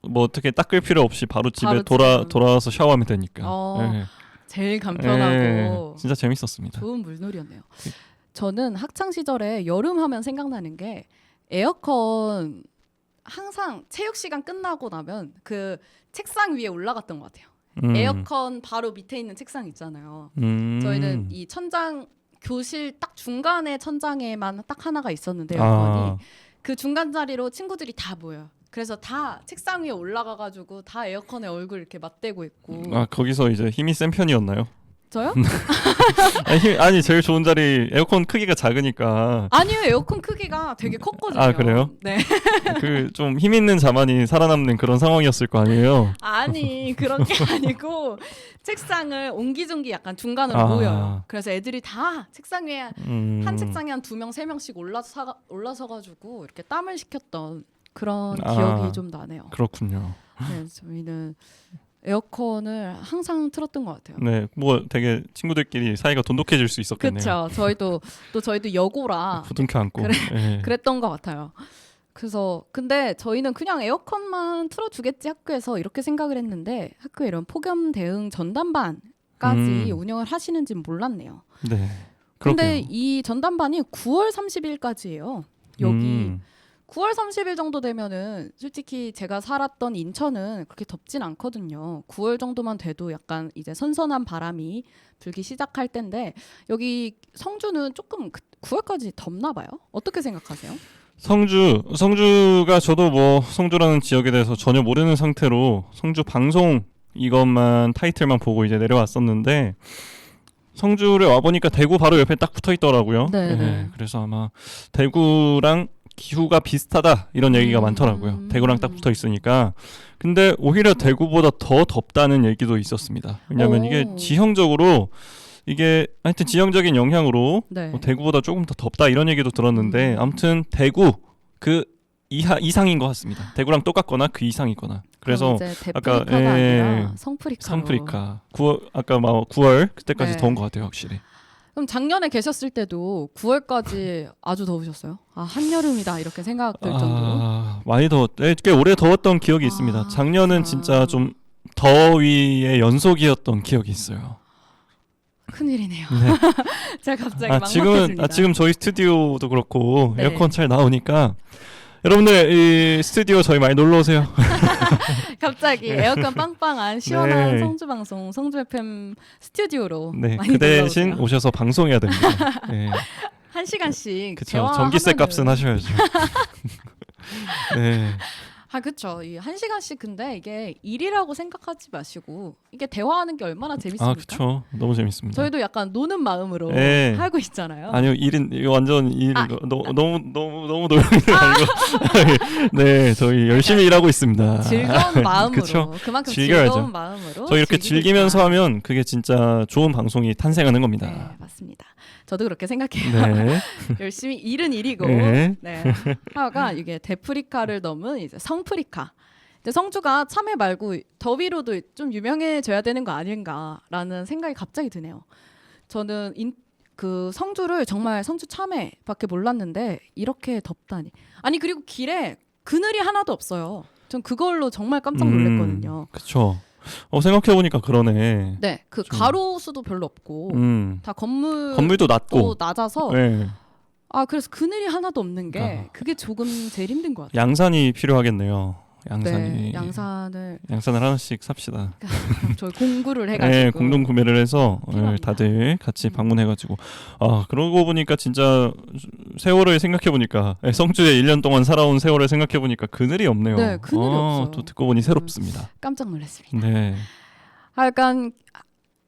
뭐 어떻게 닦을 필요 없이 바로 집에 돌아와서 샤워하면 되니까. 네.
제일 간편하고
진짜 재밌었습니다.
좋은 물놀이였네요. 저는 학창 시절에 여름 하면 생각나는 게 에어컨 항상 체육 시간 끝나고 나면 그 책상 위에 올라갔던 것 같아요. 에어컨 바로 밑에 있는 책상 있잖아요. 저희는 이 천장 교실 딱 중간에 천장에만 딱 하나가 있었는데 에어컨이 그 중간 자리로 친구들이 다 모여요. 그래서 다 책상 위에 올라가가지고 다 에어컨에 얼굴 이렇게 맞대고 있고.
거기서 이제 힘이 센 편이었나요?
저요?
아니 제일 좋은 자리 에어컨 크기가 작으니까.
아니요, 에어컨 크기가 되게 컸거든요.
그래요?
네.
그 좀 힘 있는 자만이 살아남는 그런 상황이었을 거 아니에요?
아니 그런 게 아니고 책상을 옹기종기 약간 중간으로 모여요. 그래서 애들이 다 책상 위에 한 책상에 한 2명, 3명씩 올라서가지고 이렇게 땀을 식혔던 그런 기억이 좀 나네요.
그렇군요.
네, 저희는 에어컨을 항상 틀었던 것 같아요.
네, 뭐 되게 친구들끼리 사이가 돈독해질 수 있었겠네요.
그렇죠. 저희도 여고라
부둥켜 안고.
그랬던 것 같아요. 그래서 근데 저희는 그냥 에어컨만 틀어주겠지 학교에서 이렇게 생각을 했는데 학교에 이런 폭염 대응 전담반까지 운영을 하시는지 몰랐네요.
네.
근데 이 전담반이 9월 30일까지예요. 여기 9월 30일 정도 되면은 솔직히 제가 살았던 인천은 그렇게 덥진 않거든요. 9월 정도만 돼도 약간 이제 선선한 바람이 불기 시작할 때인데 여기 성주는 조금 9월까지 덥나 봐요. 어떻게 생각하세요?
성주가 저도 뭐 성주라는 지역에 대해서 전혀 모르는 상태로 성주 방송 이것만 타이틀만 보고 이제 내려왔었는데 성주를 와 보니까 대구 바로 옆에 딱 붙어 있더라고요. 네, 그래서 아마 대구랑 기후가 비슷하다 이런 얘기가 많더라고요. 대구랑 딱 붙어 있으니까. 근데 오히려 대구보다 더 덥다는 얘기도 있었습니다. 왜냐하면 이게 지형적으로 이게 하여튼 지형적인 영향으로 뭐 대구보다 조금 더 덥다 이런 얘기도 들었는데 아무튼 대구 그 이상인 것 같습니다. 대구랑 똑같거나 그 이상이거나. 그래서
그럼 이제
아까,
데프리카가 아니라
예,
성프리카로.
성프리카 9월 아까 막 9월 그때까지
네.
더운 것 같아요, 확실히.
그럼 작년에 계셨을 때도 9월까지 아주 더우셨어요? 아 한여름이다 이렇게 생각될 정도로.
많이 꽤 오래 더웠던 기억이 있습니다. 작년은 진짜 좀 더위의 연속이었던 기억이 있어요.
큰일이네요.
네.
제가 갑자기 막막해집니다.
지금 저희 스튜디오도 그렇고
네.
에어컨 잘 나오니까 여러분들 이 스튜디오 저희 많이 놀러 오세요.
갑자기 에어컨 빵빵한 시원한
네.
성주 방송 성주 FM 스튜디오로
네,
많이
그 대신
놀러오세요.
오셔서 방송해야 됩니다. 네,
1시간씩
그렇죠. 전기세 값은 하셔야죠. 네,
아 그렇죠. 이 1시간씩 근데 이게 일이라고 생각하지 마시고 이게 대화하는 게 얼마나 재밌습니까?
그렇죠. 너무 재밌습니다.
저희도 약간 노는 마음으로
네.
하고 있잖아요.
아니요, 이거 완전 너무 노력이 아니고 네, 저희 열심히 일하고 있습니다.
즐거운 마음으로
그쵸.
그만큼
즐겨야죠.
즐거운 마음으로
저희 이렇게
즐기고
즐기면서
있다.
하면 그게 진짜 좋은 방송이 탄생하는
네
겁니다.
맞습니다. 저도 그렇게 생각해요.
네,
열심히 일은 일이고
네.
네. 하여가 이게 데프리카를 넘은 이제 성프리카. 이제 성주가 참외 말고 더위로도 좀 유명해져야 되는 거 아닌가라는 생각이 갑자기 드네요. 저는 그 성주를 정말 성주 참외밖에 몰랐는데 이렇게 덥다니. 아니 그리고 길에 그늘이 하나도 없어요. 전 그걸로 정말 깜짝 놀랐거든요.
그렇죠. 생각해 보니까 그러네.
네, 그 가로수도 별로 없고 다
건물도 낮고.
낮아서
네.
아 그래서 그늘이 하나도 없는 게
그러니까.
그게 조금 제일 힘든 것 같아요.
양산이 필요하겠네요. 양산이.
네, 양산을
하나씩 삽시다.
저희 공구를 해가지고
네, 공동 구매를 해서
필요합니다.
다들 같이 방문해가지고 그러고 보니까 진짜 세월을 생각해 보니까 성주에 1년 동안 살아온 세월을 생각해 보니까 그늘이 없네요.
네, 그늘이 없어요.
또 듣고 보니 새롭습니다.
깜짝 놀랐습니다.
네,
하여간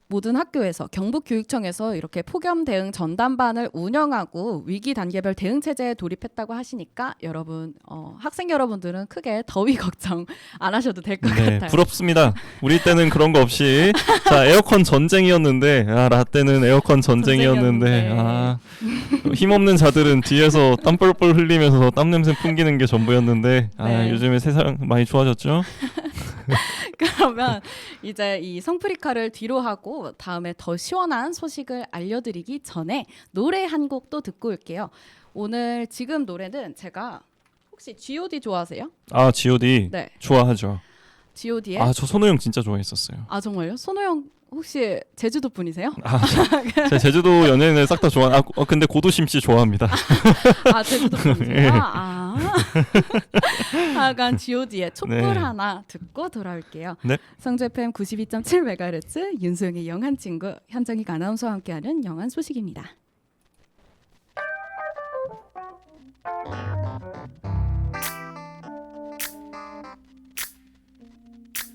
모든 학교에서 경북교육청에서 이렇게 폭염 대응 전담반을 운영하고 위기 단계별 대응 체제에 돌입했다고 하시니까 여러분 학생 여러분들은 크게 더위 걱정 안 하셔도 될 것
네,
같아요.
부럽습니다. 우리 때는 그런 거 없이 자 에어컨 전쟁이었는데 라떼는 에어컨 전쟁이었는데 힘없는 자들은 뒤에서 땀 뻘뻘 흘리면서 땀 냄새 풍기는 게 전부였는데
네.
요즘에 세상 많이 좋아졌죠?
그러면 이제 이 성프리카를 뒤로 하고 다음에 더 시원한 소식을 알려드리기 전에 노래 한 곡 또 듣고 올게요. 오늘 지금 노래는 제가 혹시 G.O.D 좋아하세요?
G.O.D
네,
좋아하죠.
G.O.D의
저 손호영 진짜 좋아했었어요.
정말요? 손호영 혹시 제주도 분이세요?
제가 제주도 연예인을 싹 다 좋아. 근데 고도심 씨 좋아합니다.
제주도 분이세요? 하여간 G.O.D의 촛불
네.
하나 듣고 돌아올게요.
네.
성주 FM 92.7MHz 윤소영의 영한 친구 현정익 아나운서와 함께하는 영한 소식입니다.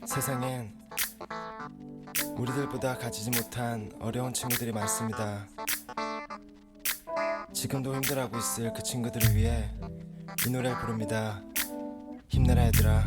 세상엔 우리들보다 가지지 못한 어려운 친구들이 많습니다. 지금도 힘들어하고 있을 그 친구들을 위해 이 노래를 부릅니다. 힘내라 얘들아.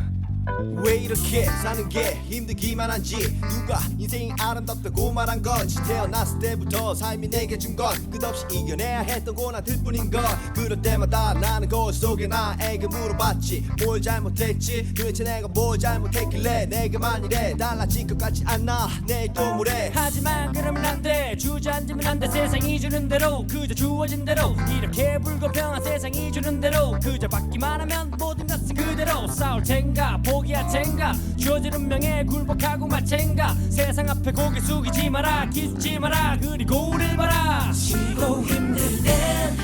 왜 이렇게 사는 게 힘들기만 한지 누가 인생이 아름답다고 말한 건지 태어났을 때부터 삶이 내게 준 건 끝없이 이겨내야 했던 고난들 뿐인 걸 그럴 때마다 나는 거울 속에 나에게 물어봤지 뭘 잘못했지 도대체 내가 뭘 잘못했길래 내게만 이래 달라질 것 같지 않아 내일 또 모레
하지만 그러면 안돼 주저앉으면 안돼 세상이 주는 대로 그저 주어진 대로 이렇게 불공평한 세상이 주는 대로 그저 받기만 하면 모든 것은 그대로 싸울 텐가 포기할 텐가 주어진 운명에 굴복하고 마챈가 세상 앞에 고개 숙이지 마라 기죽지 마라 그리고 우릴 봐라 쉬고 힘들 땐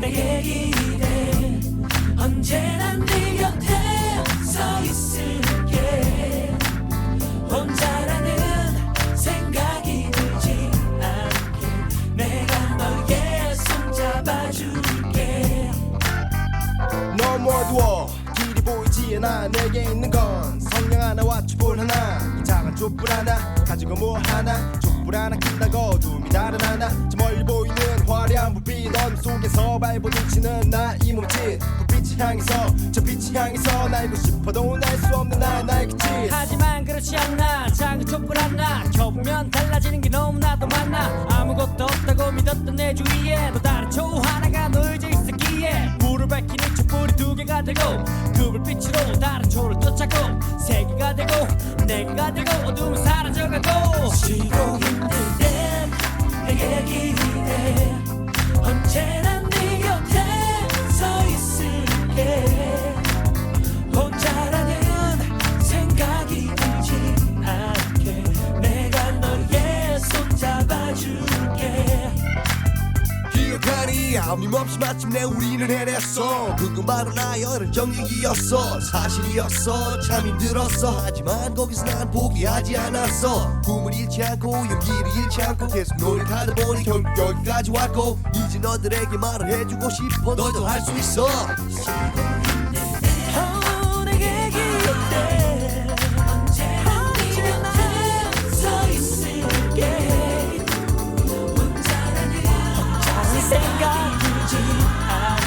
내게 기대 언제나 네 곁에 서 있을게 혼자라는 생각이 들지 않게 내가 너의 손 잡아줄게
너무 어두워 길이 보이지 않아 내게 있는 건 성냥 하나와 촛불 하나 이 작은 촛불 하나 가지고 뭐 하나 촛불 하나 킨다고 어둠이 다른 하나 저 멀리 보이는 화려한 불빛 어둠 속에서 발부딪히는 나 이 몸짓 불빛이 향해서 저 빛이 향해서 날고 싶어도 날 수 없는 나의 그 짓
하지만 그렇지 않나 작은 촛불 하나 켜보면 달라지는 게 너무나도 많아 아무것도 없다고 믿었던 내 주위에 또 다른 초 하나가 놓여져 있었기에 불을 밝히는 촛불이 두 개가 되고 그 불빛으로 다른 초를 쫓아고 세 개가 되고 네 개가 되고 어둠은 사라져가고 쉬고 힘들 땐 내 얘기해 언제나 네 곁에 서 있을게 혼자라는 생각이 들지 않게 내가 너의 손 잡아줄게
기억하니 아낌없이 마침내 우리는 해냈어 그건 바로 나의 어른적 얘기였어 사실이었어 참 힘들었어 하지만 거기서 난 포기하지 않았어 꿈을 잃지 않고 용기를 잃지 않고 계속 노력하다 보니 결국 여기까지 왔고 이제 너들에게 말을 해주고 싶어 너도 할 수 있어
내게 기대 언제나 서 있을게 혼자라는 생각 들지 않게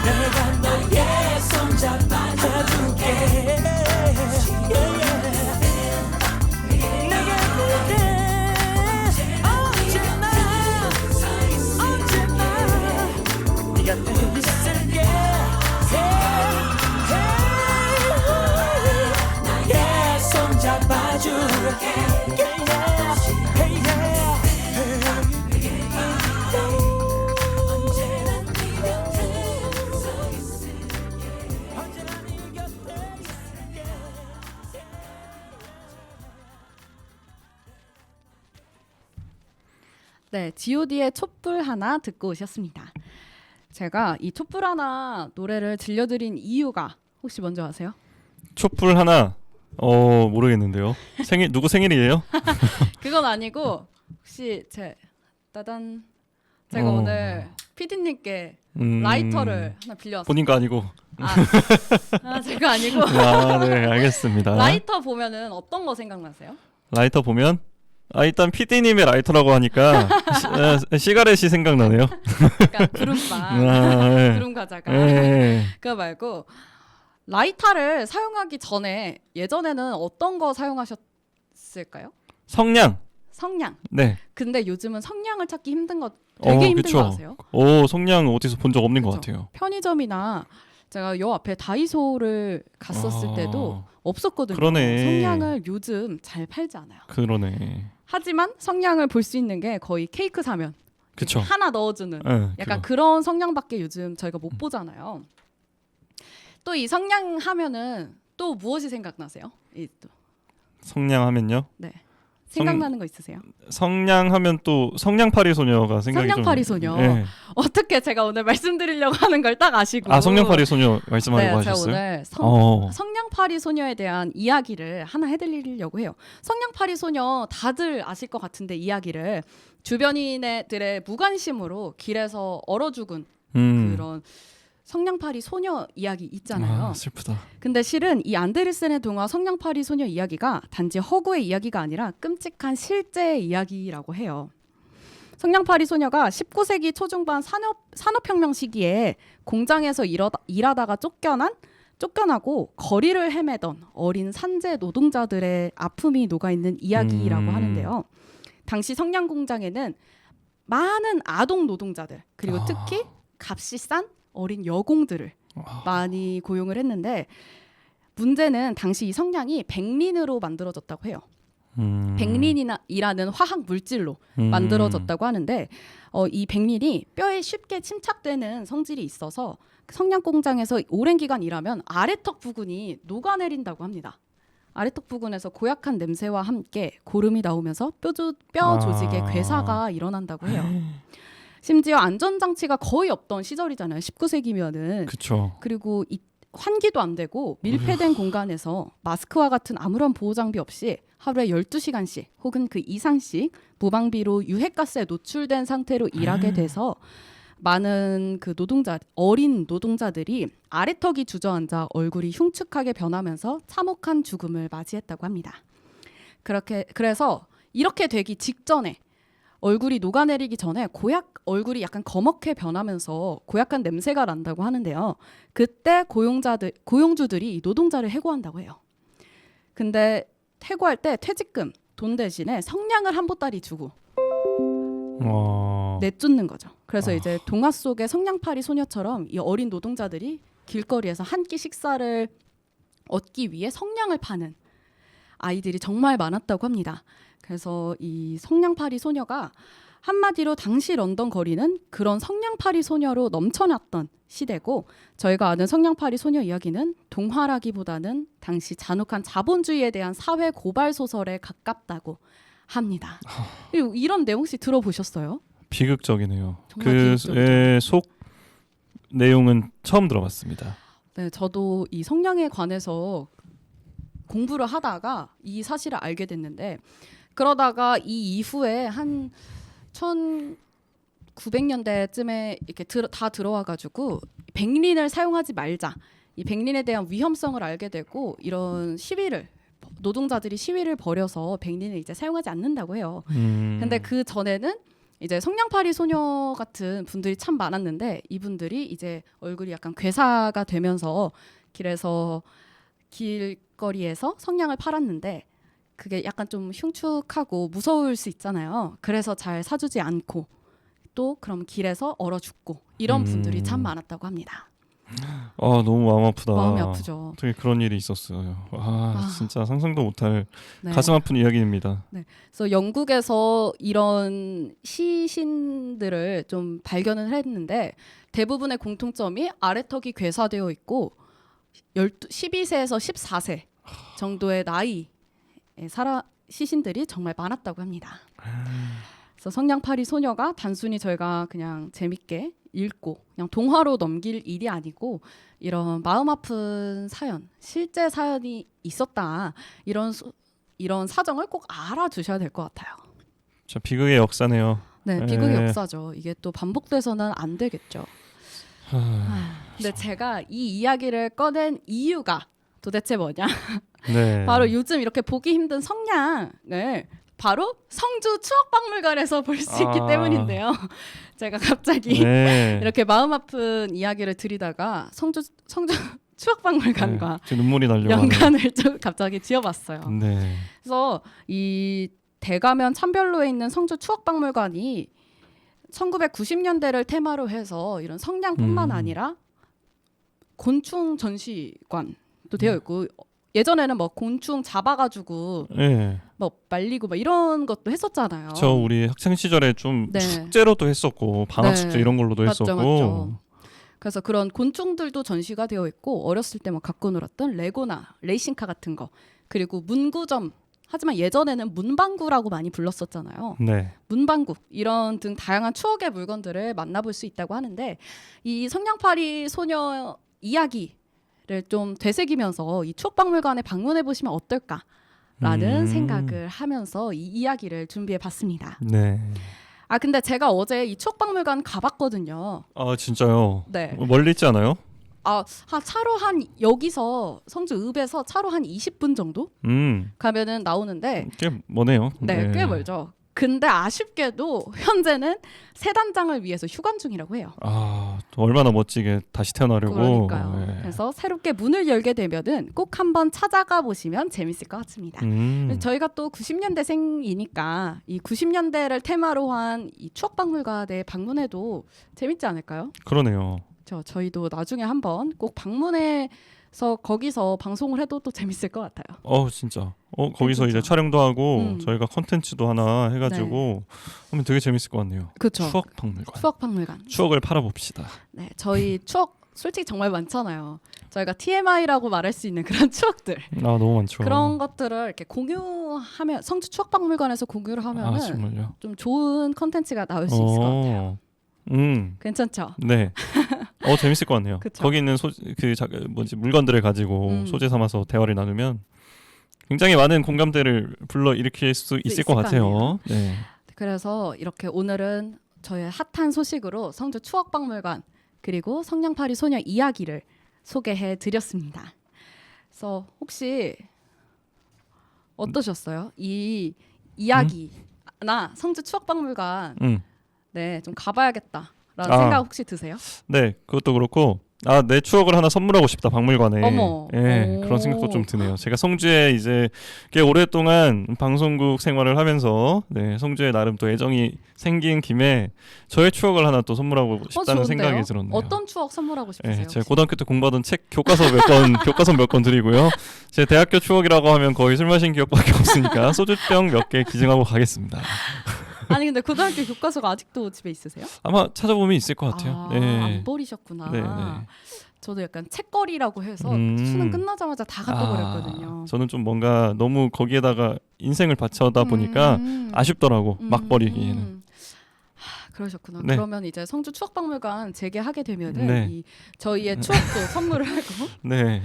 내가 너의 손 잡아줄게 내게 기대 언제나 네 곁에 있을게 나의 손 잡아줄게
네, G.O.D의 촛불 하나 듣고 오셨습니다. 제가 이 촛불 하나 노래를 들려드린 이유가 혹시 뭔지 아세요?
촛불 하나 모르겠는데요. 누구 생일이에요?
그건 아니고 혹시 제가 오늘 PD님께 라이터를 하나 빌려왔어요.
본인 거 아니고.
제가 아니고.
네, 알겠습니다.
라이터 보면은 어떤 거 생각나세요?
라이터 보면 일단 PD님의 라이터라고 하니까 시가렛이 생각나네요.
그러니까 구름빵,
네.
구름 과자가.
네.
그거 말고 라이터를 사용하기 전에 예전에는 어떤 거 사용하셨을까요?
성냥.
성냥.
네.
근데 요즘은 성냥을 찾기 힘든 거 되게 힘든
그쵸.
거 아세요?
성냥 어디서 본 적 없는 것 같아요.
편의점이나 제가 요 앞에 다이소를 갔었을 때도 없었거든요.
그러네.
성냥을 요즘 잘 팔지 않아요.
그러네.
하지만 성냥을 볼 수 있는 게 거의 케이크 사면
그쵸.
하나 넣어주는 약간 그런 성냥밖에 요즘 저희가 못 보잖아요. 또 이 성냥 하면은 또 무엇이 생각나세요?
성냥 하면요?
네. 생각나는 거 있으세요?
성냥 하면 또 성냥팔이 소녀가 생각이
성냥팔이 소녀.
네.
어떻게 제가 오늘 말씀드리려고 하는 걸 딱 아시고.
성냥팔이 소녀 말씀하려고
제가
하셨어요?
오늘 성냥팔이 소녀에 대한 이야기를 하나 해드리려고 해요. 성냥팔이 소녀 다들 아실 것 같은데 이야기를 주변인들의 무관심으로 길에서 얼어 죽은 그런 성냥팔이 소녀 이야기 있잖아요.
슬프다.
근데 실은 이 안데르센의 동화 성냥팔이 소녀 이야기가 단지 허구의 이야기가 아니라 끔찍한 실제의 이야기라고 해요. 성냥팔이 소녀가 19세기 초중반 산업혁명 시기에 공장에서 일하다가 쫓겨나고 거리를 헤매던 어린 산재 노동자들의 아픔이 녹아있는 이야기라고 하는데요. 당시 성냥 공장에는 많은 아동 노동자들 그리고 특히 값이 싼 어린 여공들을 많이 고용을 했는데 문제는 당시 이 성냥이 백린으로 만들어졌다고 해요. 백린이라는 화학 물질로 만들어졌다고 하는데 이 백린이 뼈에 쉽게 침착되는 성질이 있어서 성냥 공장에서 오랜 기간 일하면 아래턱 부근이 녹아내린다고 합니다. 아래턱 부근에서 고약한 냄새와 함께 고름이 나오면서 뼈 조직에 괴사가 일어난다고 해요. 심지어 안전장치가 거의 없던 시절이잖아요. 19세기면은.
그렇죠.
그리고 환기도 안 되고 밀폐된 공간에서 마스크와 같은 아무런 보호 장비 없이 하루에 12시간씩 혹은 그 이상씩 무방비로 유해가스에 노출된 상태로 일하게 돼서 많은 그 어린 노동자들이 아래턱이 주저앉아 얼굴이 흉측하게 변하면서 참혹한 죽음을 맞이했다고 합니다. 그래서 이렇게 되기 직전에 얼굴이 녹아내리기 전에 얼굴이 약간 거먹게 변하면서 고약한 냄새가 난다고 하는데요. 그때 고용주들이 이 노동자를 해고한다고 해요. 근데 해고할 때 퇴직금, 돈 대신에 성냥을 한 보따리 주고 내쫓는 거죠. 그래서 이제 동화 속의 성냥팔이 소녀처럼 이 어린 노동자들이 길거리에서 한 끼 식사를 얻기 위해 성냥을 파는 아이들이 정말 많았다고 합니다. 그래서 이 성냥팔이 소녀가 한마디로 당시 런던 거리는 그런 성냥팔이 소녀로 넘쳐났던 시대고, 저희가 아는 성냥팔이 소녀 이야기는 동화라기보다는 당시 잔혹한 자본주의에 대한 사회 고발 소설에 가깝다고 합니다. 그리고 이런 내용 혹시 들어보셨어요?
비극적이네요.
정말 비극적이죠.
속 내용은 처음 들어봤습니다.
네, 저도 이 성냥에 관해서 공부를 하다가 이 사실을 알게 됐는데, 그러다가 이 이후에 한 1900년대쯤에 이렇게 다 들어와가지고 백린을 사용하지 말자, 이 백린에 대한 위험성을 알게 되고 이런 시위를, 노동자들이 시위를 벌여서 백린을 이제 사용하지 않는다고 해요. 근데 그 전에는 이제 성냥팔이 소녀 같은 분들이 참 많았는데, 이분들이 이제 얼굴이 약간 괴사가 되면서 길거리에서 성냥을 팔았는데 그게 약간 좀 흉측하고 무서울 수 있잖아요. 그래서 잘 사주지 않고 또 그럼 길에서 얼어 죽고 이런 분들이 참 많았다고 합니다.
너무 마음 아프다.
마음이 아프죠.
어떻게 그런 일이 있었어요. 진짜 상상도 못할
네.
가슴 아픈 이야기입니다.
네. 그래서 영국에서 이런 시신들을 좀 발견을 했는데 대부분의 공통점이 아래턱이 괴사되어 있고 12세에서 14세 정도의 나이의 시신들이 정말 많았다고 합니다. 그래서 성냥팔이 소녀가 단순히 저희가 그냥 재밌게 읽고 그냥 동화로 넘길 일이 아니고 이런 마음 아픈 사연, 실제 사연이 있었다, 이런 사정을 꼭 알아두셔야 될 것 같아요.
저 비극의 역사네요.
네, 비극의 역사죠. 이게 또 반복돼서는 안 되겠죠. 근데 제가 이 이야기를 꺼낸 이유가 도대체 뭐냐?
네.
바로 요즘 이렇게 보기 힘든 성냥을 바로 성주 추억박물관에서 볼 수 있기 때문인데요. 제가 갑자기
네.
이렇게 마음 아픈 이야기를 드리다가 성주 추억박물관과
네. 눈물이 나려고
연관을 좀 갑자기 지어봤어요.
네.
그래서 이 대가면 참별로에 있는 성주 추억박물관이 1990년대를 테마로 해서 이런 성냥뿐만 아니라 곤충 전시관도 되어 있고, 예전에는 뭐 곤충 잡아가지고
네.
뭐 말리고 막 이런 것도 했었잖아요.
저 우리 학생 시절에 좀
네.
숙제로도 했었고 방학
네.
숙제 이런 걸로도
맞죠,
했었고.
맞죠. 그래서 그런 곤충들도 전시가 되어 있고, 어렸을 때 막 갖고 놀았던 레고나 레이싱카 같은 거, 그리고 문구점, 하지만 예전에는 문방구라고 많이 불렀었잖아요.
네.
문방구 이런 등 다양한 추억의 물건들을 만나볼 수 있다고 하는데, 이 성냥팔이 소녀 이야기를 좀 되새기면서 이 추억박물관에 방문해 보시면 어떨까라는 생각을 하면서 이 이야기를 준비해 봤습니다.
네.
근데 제가 어제 이 추억박물관 가봤거든요.
진짜요?
네.
멀리 있지 않아요?
차로 여기서 성주 읍에서 차로 한 20분 정도 가면은 나오는데,
꽤 머네요.
네, 꽤 멀죠. 근데 아쉽게도 현재는 새 단장을 위해서 휴관 중이라고 해요.
얼마나 멋지게 다시 태어나려고.
그러니까요.
네.
그래서 새롭게 문을 열게 되면은 꼭 한번 찾아가 보시면 재밌을 것 같습니다. 저희가 또 90년대생이니까 이 90년대를 테마로 한 이 추억박물관에 방문해도 재밌지 않을까요?
그러네요.
저희도 나중에 한번 꼭 방문해서 거기서 방송을 해도 또 재밌을 것 같아요.
진짜. 거기서
괜찮죠?
이제 촬영도 하고 저희가 컨텐츠도 하나 해가지고 하면 되게 재밌을 것 같네요.
그렇죠.
추억박물관.
추억박물관.
추억을 팔아봅시다.
네, 저희 추억 솔직히 정말 많잖아요. 저희가 TMI라고 말할 수 있는 그런 추억들.
너무 많죠.
그런 것들을 이렇게 공유하면, 성주 추억박물관에서 공유를 하면은
정말요?
좀 좋은 컨텐츠가 나올 수 있을 것 같아요. 괜찮죠?
네. 재밌을 것 같네요.
그쵸?
거기 있는 물건들을 가지고 소재 삼아서 대화를 나누면 굉장히 많은 공감대를 불러일으킬 수 있을 것 같아요. 네.
그래서 이렇게 오늘은 저의 핫한 소식으로 성주 추억박물관 그리고 성냥팔이 소녀 이야기를 소개해 드렸습니다. 그래서 혹시 어떠셨어요? 이 이야기나 성주 추억박물관 네, 좀 가봐야겠다라는 생각 혹시 드세요?
네, 그것도 그렇고 내 추억을 하나 선물하고 싶다 박물관에.
어머.
예,
오.
그런 생각도 좀 드네요. 제가 성주에 이제 꽤 오랫동안 방송국 생활을 하면서 성주에 나름 또 애정이 생긴 김에 저의 추억을 하나 또 선물하고 싶다는
좋은데요?
생각이 들었네요.
어떤 추억 선물하고 싶으세요?
예, 제가
혹시?
고등학교 때 공부하던 책 교과서 몇 권 드리고요. 제 대학교 추억이라고 하면 거의 술 마신 기억밖에 없으니까 소주병 몇 개 기증하고 가겠습니다.
아니 근데 고등학교 교과서가 아직도 집에 있으세요?
아마 찾아보면 있을 것 같아요.
안 버리셨구나.
네, 네.
저도 약간 책거리라고 해서
음.
수능 끝나자마자 다 갖다 버렸거든요.
저는 좀 뭔가 너무 거기에다가 인생을 바쳐다 보니까 아쉽더라고 막 버리기에는.
그러셨구나.
네.
그러면 이제 성주 추억박물관 재개하게 되면은
네.
저희의 추억도 선물을 하고
네,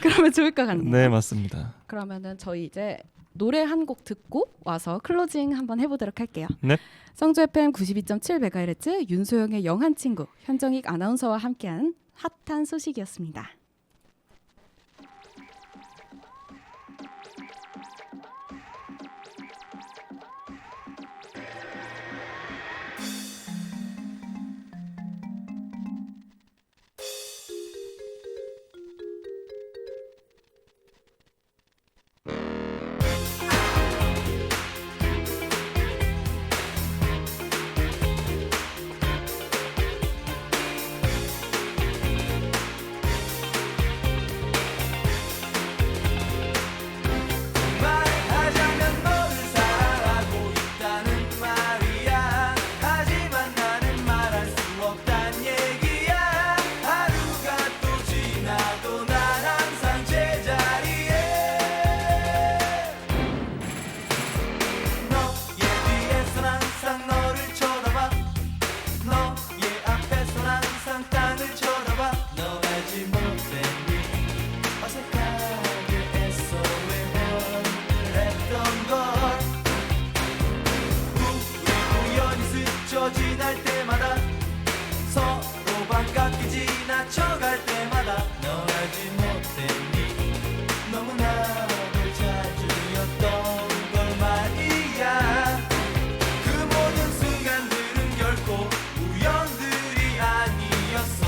그러면 좋을 것 같네요.
네 맞습니다.
그러면은 저희 이제 노래 한 곡 듣고 와서 클로징 한번 해보도록 할게요.
네.
성주 FM 92.7MHz 윤소영의 영한 친구 현정익 아나운서와 함께한 핫한 소식이었습니다.
말하자면 너를 사랑하고 있다는 말이야. 하지만 나는 말할 수 없단 얘기야. 하루가 또 지나도 난 항상 제자리에. 너의 뒤에선 항상 너를 쳐다봐. 너의 앞에선 항상 땅을 쳐다봐. 너 알지 못했니 어색하게 애써 외면했던 걸. 우리 우연히 스쳐 지날 때마다 서로 반갑게 지나쳐갈 때마다 너 알지 못했니 너무나도 자주였던 걸 말이야. 그 모든 순간들은 결코 우연들이 아니었어.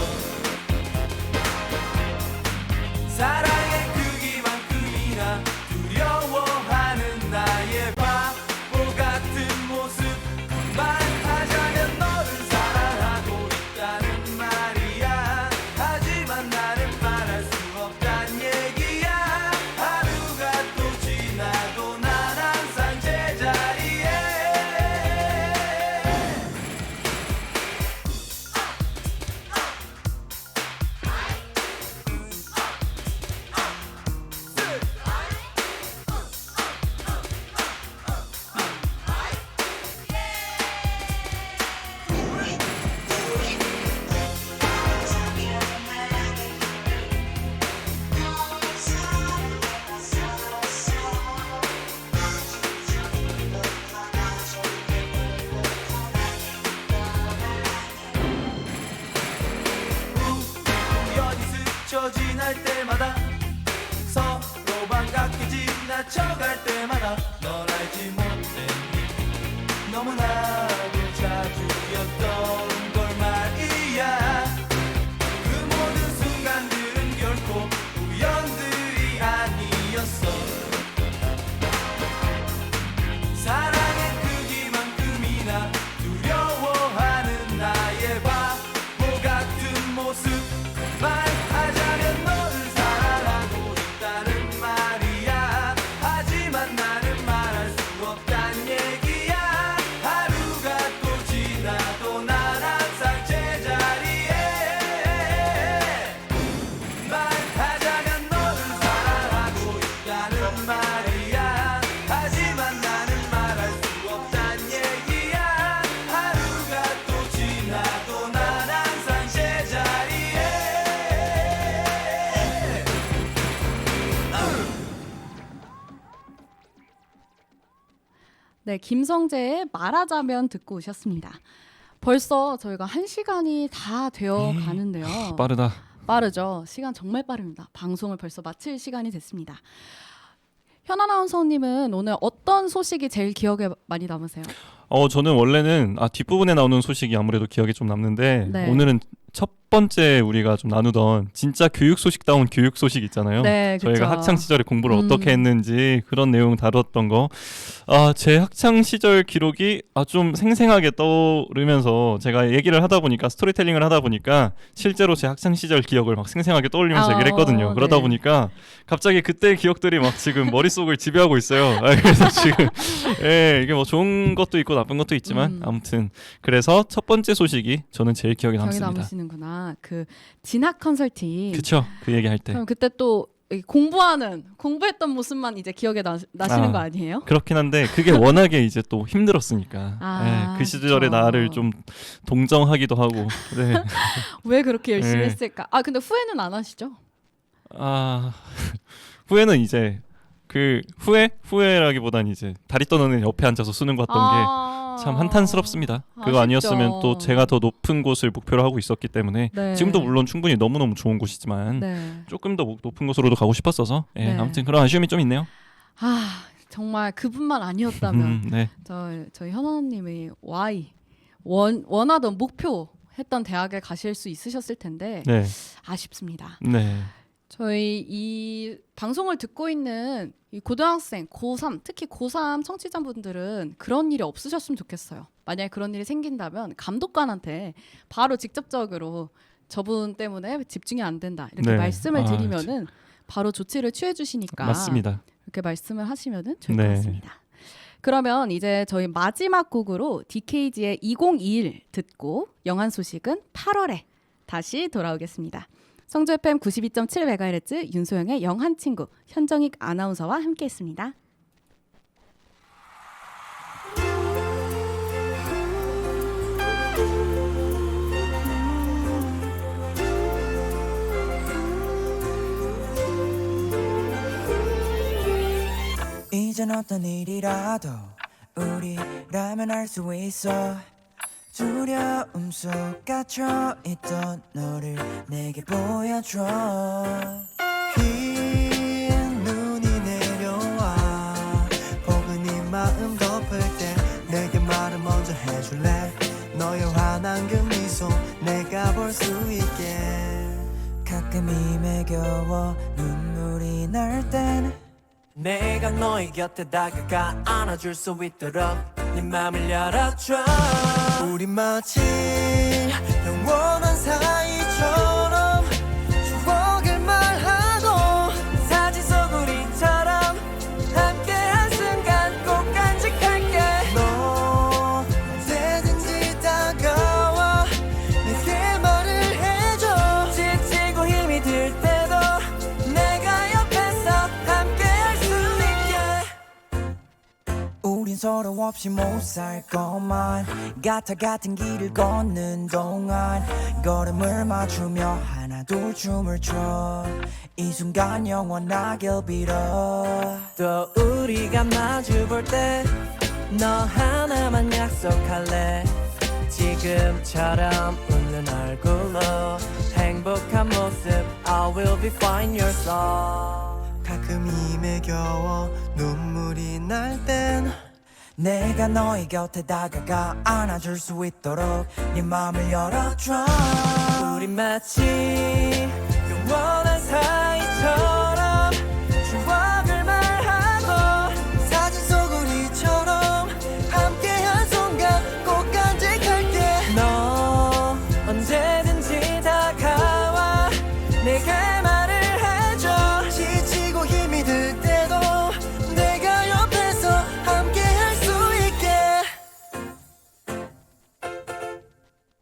사랑의 크기만큼이나 두려워하는 나의 바보 같은 모습. 말하자면 너를 사랑하고 있다는 말이야. 하지만 나는 말할 수 없단 얘기야. 하루가 또 지나도 난 항상 제자리에. 우연히 스쳐 지날 때마다 서로 반갑게 지나쳐갈 때마다 널 알지 못했니 너무나도 자주였던 걸 말이야. 그 모든 순간들은 결코 우연들이 아니었어. 사랑의 크기만큼이나 두려워하는 나의 바보 같은 모습. 말하자면 너를 사랑하고 있다는 말이야. 하지만 나는 말할 수 없단 얘기야. 하루가 또 지나도 난 항상 제자리에. 말하자면 너를 사랑하고 있다는 말이야. 하지만 나는 말할 수 없단 얘기야. 하루가 또 지나도 난 항상 제자리에.
네, 김성재의 말하자면 듣고 오셨습니다. 벌써 저희가 1시간이 다 되어 가는데요.
빠르다.
빠르죠. 시간 정말 빠릅니다. 방송을 벌써 마칠 시간이 됐습니다. 현 아나운서님은 오늘 어떤 소식이 제일 기억에 많이 남으세요?
저는 원래는 뒷부분에 나오는 소식이 아무래도 기억에 좀 남는데
네.
오늘은 첫 번째 우리가 좀 나누던 진짜 교육 소식다운 교육 소식 있잖아요.
네, 그쵸.
저희가 학창 시절에 공부를 어떻게 했는지 그런 내용 다뤘던 거. 제 학창 시절 기록이 좀 생생하게 떠오르면서 제가 얘기를 하다 보니까 스토리텔링을 하다 보니까 실제로 제 학창 시절 기억을 막 생생하게 떠올리면서 얘기를 했거든요. 그러다
네.
보니까 갑자기 그때의 기억들이 막 지금 머릿속을 지배하고 있어요. 그래서 지금 이게 뭐 좋은 것도 있고 나쁜 것도 있지만 아무튼 그래서 첫 번째 소식이 저는 제일 기억에
기억에
남습니다.
남으시는구나. 그 진학 컨설팅.
그쵸? 그 얘기 할 때.
그럼 그때 또 이 공부했던 모습만 이제 기억에 나시는 거 아니에요?
그렇긴 한데 그게 워낙에 이제 또 힘들었으니까 그 시절의
그쵸.
나를 좀 동정하기도 하고. 네.
왜 그렇게 열심히
네.
했을까? 근데 후회는 안 하시죠?
후회는 이제 그 후회라기보단 이제 다리 떠는 옆에 앉아서 수능 봤던 게 참 한탄스럽습니다. 그거
아쉽죠.
아니었으면 또 제가 더 높은 곳을 목표로 하고 있었기 때문에
네.
지금도 물론 충분히 너무너무 좋은 곳이지만
네.
조금 더 높은 곳으로도 가고 싶었어서
네.
아무튼 그런 아쉬움이 좀 있네요.
정말 그분만 아니었다면
네.
저희 현아님이 원하던 목표 했던 대학에 가실 수 있으셨을 텐데
네.
아쉽습니다.
네.
저희 이 방송을 듣고 있는 이 고등학생, 고3, 특히 고3 청취자분들은 그런 일이 없으셨으면 좋겠어요. 만약에 그런 일이 생긴다면 감독관한테 바로 직접적으로 저분 때문에 집중이 안 된다 이렇게
네.
말씀을 드리면은 바로 조치를 취해 주시니까
맞습니다.
이렇게 말씀을 하시면은 좋을 것
네.
같습니다. 그러면 이제 저희 마지막 곡으로 DKG의 2021 듣고 영한 소식은 8월에 다시 돌아오겠습니다. 성주 FM 92.7MHz 윤소영의 영한 친구 현정익 아나운서와 함께했습니다.
이젠 어떤 일이라도 우리라면 할 수 있어. 두려움 속 갇혀있던 너를 내게 보여줘.
흰 눈이 내려와 포근히 마음 덮을 때 내게 말을 먼저 해줄래. 너의 환한 그 미소 내가 볼 수 있게.
가끔 힘에 겨워 눈물이 날 땐
내가 너의 곁에 다가가 안아줄 수 있도록 네 맘을 열어줘.
우리 마치 영원한 사이처럼 추억을 말하고
사진 속 우리처럼 함께한 순간 꼭 간직할게.
너 언제든지 다가와 내게 말을 해줘.
지치고 힘이 들 때도 내가 옆에서 함께할 수 있게.
우린 서로 없이 못 살 것만 같은 길을 걷는 동안 걸음을 맞추며 하나 둘 춤을 춰. 이 순간 영원하길 빌어.
또 우리가 마주볼 때 너 하나만 약속할래. 지금처럼 웃는 얼굴로 행복한 모습 I will be fine your song.
가끔 힘에 겨워 눈물이 날 땐
내가 너의 곁에 다가가 안아줄 수 있도록 네 맘을 열어줘.
우리 마치 영원한 사이처럼